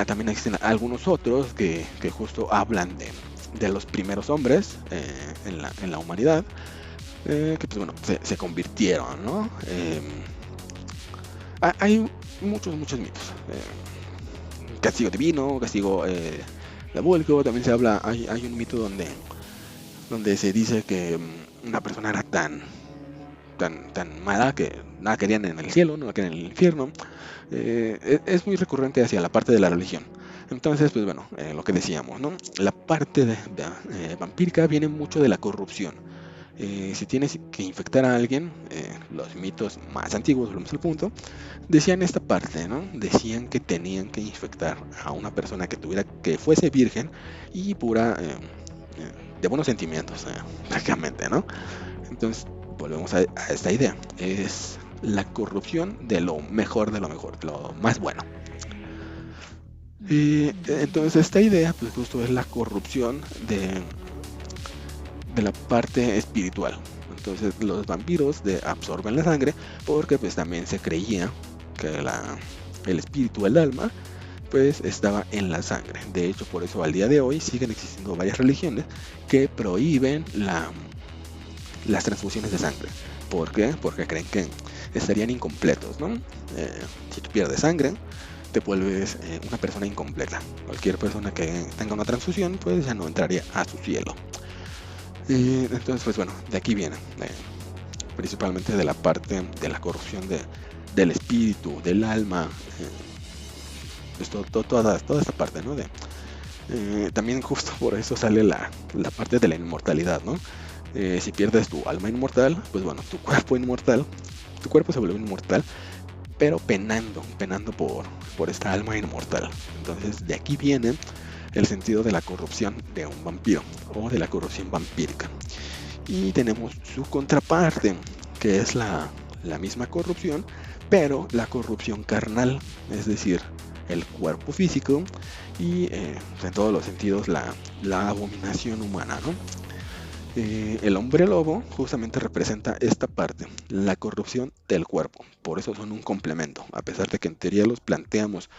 Speaker 1: También existen algunos otros que justo hablan de los primeros hombres en la humanidad, que pues bueno, se convirtieron, ¿no? Hay muchos mitos. Castigo divino, castigo diabólico, también se habla, hay un mito donde se dice que una persona era tan mala que nada querían en el cielo, nada querían en el infierno. Es muy recurrente hacia la parte de la religión. Entonces, pues bueno, lo que decíamos, ¿no? La parte vampírica viene mucho de la corrupción. Si tienes que infectar a alguien, los mitos más antiguos, volvemos al punto, decían esta parte, ¿no? Decían que tenían que infectar a una persona que fuese virgen y pura, de buenos sentimientos, prácticamente, ¿no? Entonces, volvemos a esta idea. Es la corrupción de lo mejor, de lo más bueno. Y entonces esta idea, pues justo es la corrupción de la parte espiritual. Entonces los vampiros absorben la sangre porque pues también se creía que el espíritu, el alma, pues estaba en la sangre. De hecho, por eso al día de hoy siguen existiendo varias religiones que prohíben las transfusiones de sangre. ¿Por qué? Porque creen que estarían incompletos, ¿no? Si tú pierdes sangre, te vuelves una persona incompleta. Cualquier persona que tenga una transfusión, pues ya no entraría a su cielo. Entonces, pues bueno, de aquí viene, principalmente de la parte de la corrupción del espíritu, del alma, pues toda esta parte, ¿no? También justo por eso sale la parte de la inmortalidad, ¿no? Si pierdes tu alma inmortal, pues bueno, tu cuerpo se vuelve inmortal, pero penando por esta alma inmortal. Entonces de aquí viene el sentido de la corrupción de un vampiro o de la corrupción vampírica. Y tenemos su contraparte, que es la misma corrupción, pero la corrupción carnal, es decir, el cuerpo físico y en todos los sentidos la abominación humana, ¿no? El hombre lobo justamente representa esta parte, la corrupción del cuerpo. Por eso son un complemento. A pesar de que en teoría los planteamos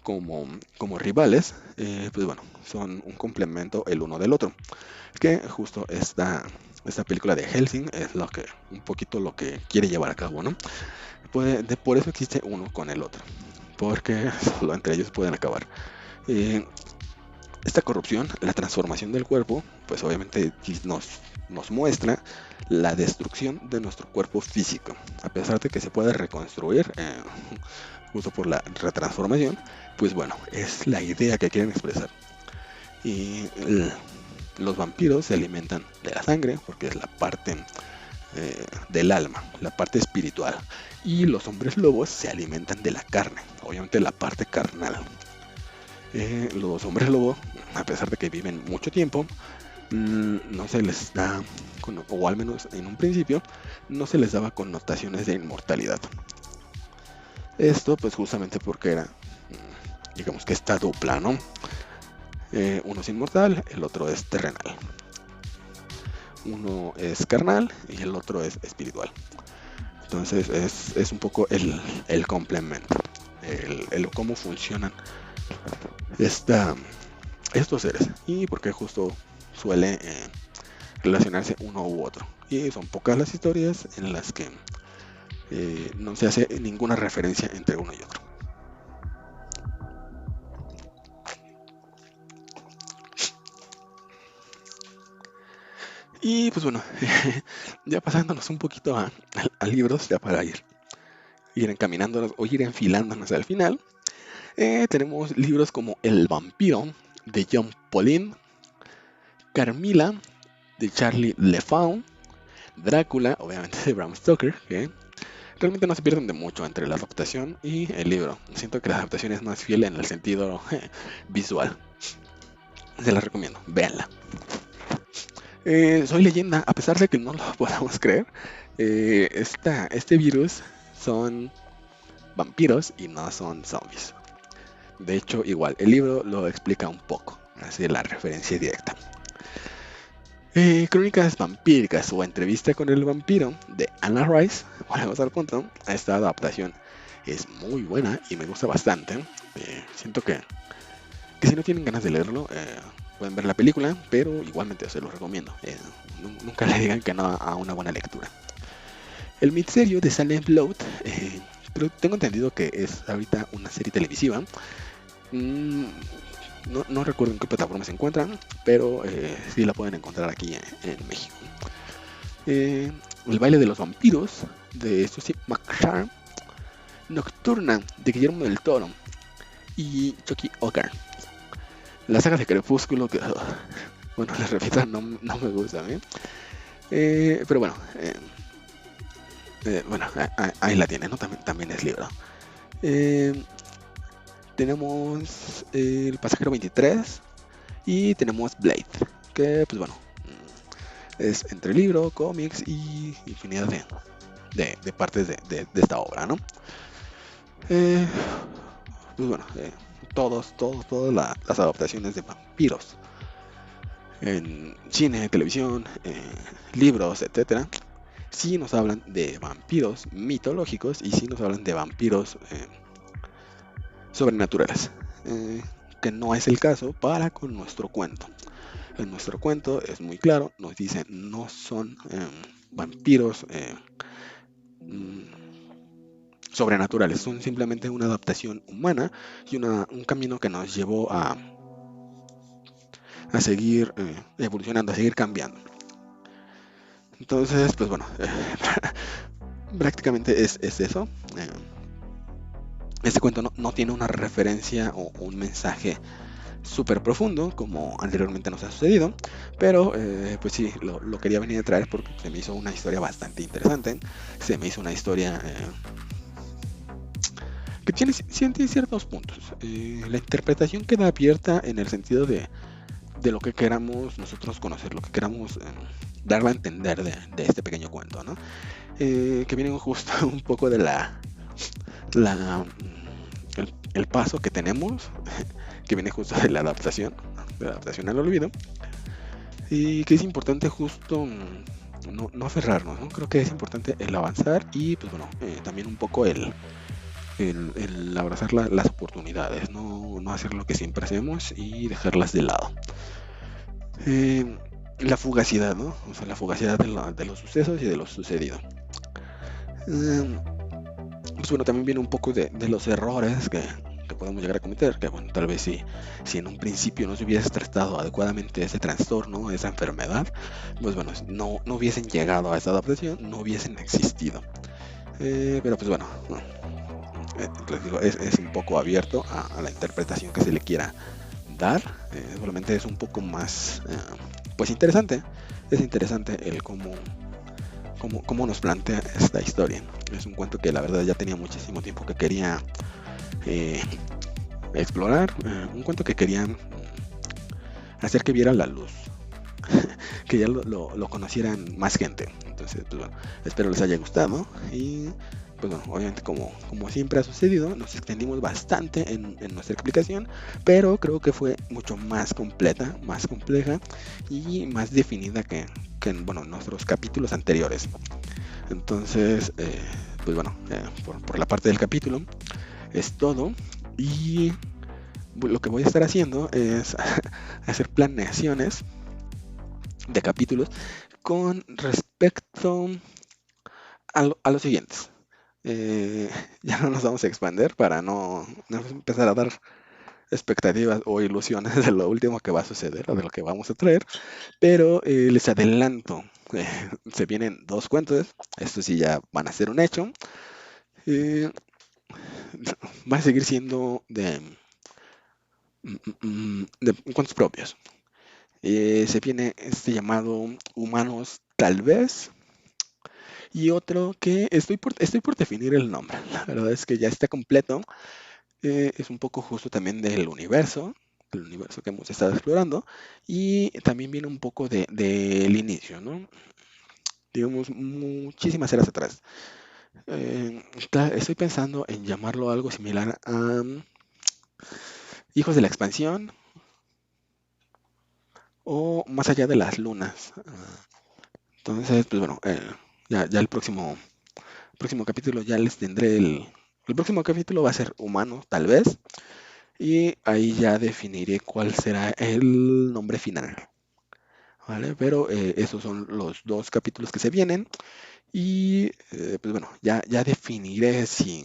Speaker 1: como rivales, pues bueno, son un complemento el uno del otro. Que justo esta película de Hellsing es un poquito lo que quiere llevar a cabo, ¿no? Por eso existe uno con el otro. Porque solo entre ellos pueden acabar. Esta corrupción, la transformación del cuerpo, pues obviamente nos muestra la destrucción de nuestro cuerpo físico. A pesar de que se puede reconstruir justo por la retransformación, pues bueno, es la idea que quieren expresar. Y los vampiros se alimentan de la sangre porque es la parte del alma, la parte espiritual. Y los hombres lobos se alimentan de la carne, obviamente la parte carnal. Los hombres lobo, a pesar de que viven mucho tiempo, no se les da, o al menos en un principio, no se les daba connotaciones de inmortalidad. Esto pues justamente porque era, digamos que esta dupla, ¿no? Uno es inmortal, el otro es terrenal. Uno es carnal y el otro es espiritual. Entonces es un poco el complemento, el cómo funcionan estos seres y por qué justo suele relacionarse uno u otro. Y son pocas las historias en las que no se hace ninguna referencia entre uno y otro. Y pues bueno, ya pasándonos un poquito a libros, ya para ir encaminándonos o ir enfilándonos al final, tenemos libros como El vampiro de John Pauline, Carmilla de Charlie LeFau, Drácula, obviamente de Bram Stoker, que realmente no se pierden de mucho entre la adaptación y el libro. Siento que la adaptación es más fiel en el sentido visual. Se la recomiendo, véanla. Soy Leyenda, a pesar de que no lo podamos creer, este virus son vampiros y no son zombies. De hecho, igual, el libro lo explica un poco, así la referencia directa. Crónicas vampíricas o entrevista con el vampiro de Anna Rice, volvemos al punto. Esta adaptación es muy buena y me gusta bastante. Siento que si no tienen ganas de leerlo, pueden ver la película, pero igualmente se los recomiendo. Nunca le digan que no a una buena lectura. El misterio de Salem Blood, pero tengo entendido que es ahorita una serie televisiva. No recuerdo en qué plataforma se encuentran, pero sí la pueden encontrar aquí en México. El baile de los vampiros de Susie McSharp, Nocturna de Guillermo del Toro y Chucky Ocker. La saga de Crepúsculo, que bueno, les repito, no me gusta a mí. Pero bueno, ahí la tienen, ¿no? También es libro. Tenemos El Pasajero 23 y tenemos Blade, que pues bueno, es entre libro, cómics y infinidad de partes de esta obra, ¿no? Pues bueno, todas las adaptaciones de vampiros en cine, televisión, libros, etcétera, sí nos hablan de vampiros mitológicos y sí nos hablan de vampiros sobrenaturales, que no es el caso para con nuestro cuento. En nuestro cuento es muy claro, nos dicen no son vampiros sobrenaturales, son simplemente una adaptación humana y un camino que nos llevó a seguir evolucionando, a seguir cambiando. Entonces, pues bueno, prácticamente es eso. Este cuento no tiene una referencia o un mensaje súper profundo como anteriormente nos ha sucedido, pero pues sí, lo quería venir a traer porque se me hizo una historia bastante interesante. Se me hizo una historia que tiene ciertos puntos. La interpretación queda abierta en el sentido de lo que queramos nosotros conocer, lo que queramos darle a entender de este pequeño cuento, ¿no? Que viene justo un poco de el paso que tenemos, que viene justo de la adaptación al olvido, y que es importante justo no aferrarnos, ¿no? Creo que es importante el avanzar y pues bueno, también un poco el abrazar las oportunidades, no hacer lo que siempre hacemos y dejarlas de lado. La fugacidad, ¿no? O sea, la fugacidad de los sucesos y de lo sucedido. Pues bueno, también viene un poco de los errores que podemos llegar a cometer, que bueno, tal vez si en un principio no se hubiese tratado adecuadamente ese trastorno, esa enfermedad, pues bueno, no hubiesen llegado a esa adaptación, no hubiesen existido. Pero pues bueno, les digo, es un poco abierto a la interpretación que se le quiera dar. Realmente es un poco más pues interesante. Es interesante el cómo nos plantea esta historia. Es un cuento que la verdad ya tenía muchísimo tiempo que quería explorar, un cuento que quería hacer que viera la luz, que ya lo conocieran más gente. Entonces, pues bueno, espero les haya gustado y pues bueno, obviamente como siempre ha sucedido, nos extendimos bastante en nuestra explicación, pero creo que fue mucho más completa, más compleja y más definida que en bueno, nuestros capítulos anteriores. Entonces, pues bueno, por la parte del capítulo es todo y lo que voy a estar haciendo es hacer planeaciones de capítulos con respecto a los siguientes. Eh, ya no nos vamos a expandir para no empezar a dar expectativas o ilusiones de lo último que va a suceder o de lo que vamos a traer, pero les adelanto, eh, se vienen dos cuentos, estos sí ya van a ser un hecho, eh, van a seguir siendo de cuentos propios. Se viene este llamado Humanos Tal vez, y otro que estoy por definir el nombre. La verdad es que ya está completo. Es un poco justo también del universo que hemos estado explorando. Y también viene un poco del inicio, ¿no? Digamos, muchísimas eras atrás. Estoy pensando en llamarlo algo similar a Hijos de la Expansión o Más allá de las lunas. Entonces, pues bueno, ya el próximo capítulo ya les tendré el próximo capítulo va a ser humano, tal vez, y ahí ya definiré cuál será el nombre final, ¿vale? Pero esos son los dos capítulos que se vienen y pues bueno, ya definiré si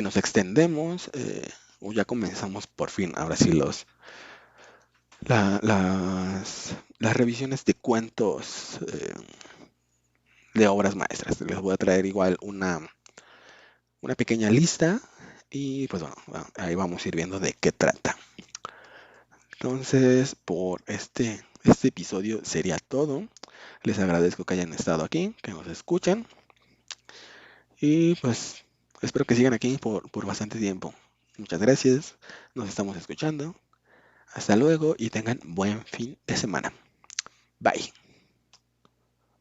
Speaker 1: nos extendemos o ya comenzamos por fin, ahora sí las revisiones de cuentos de obras maestras. Les voy a traer igual una pequeña lista y pues bueno, ahí vamos a ir viendo de qué trata. Entonces, por este episodio sería todo. Les agradezco que hayan estado aquí, que nos escuchan y pues espero que sigan aquí por bastante tiempo. Muchas gracias, nos estamos escuchando. Hasta luego y tengan buen fin de semana. Bye.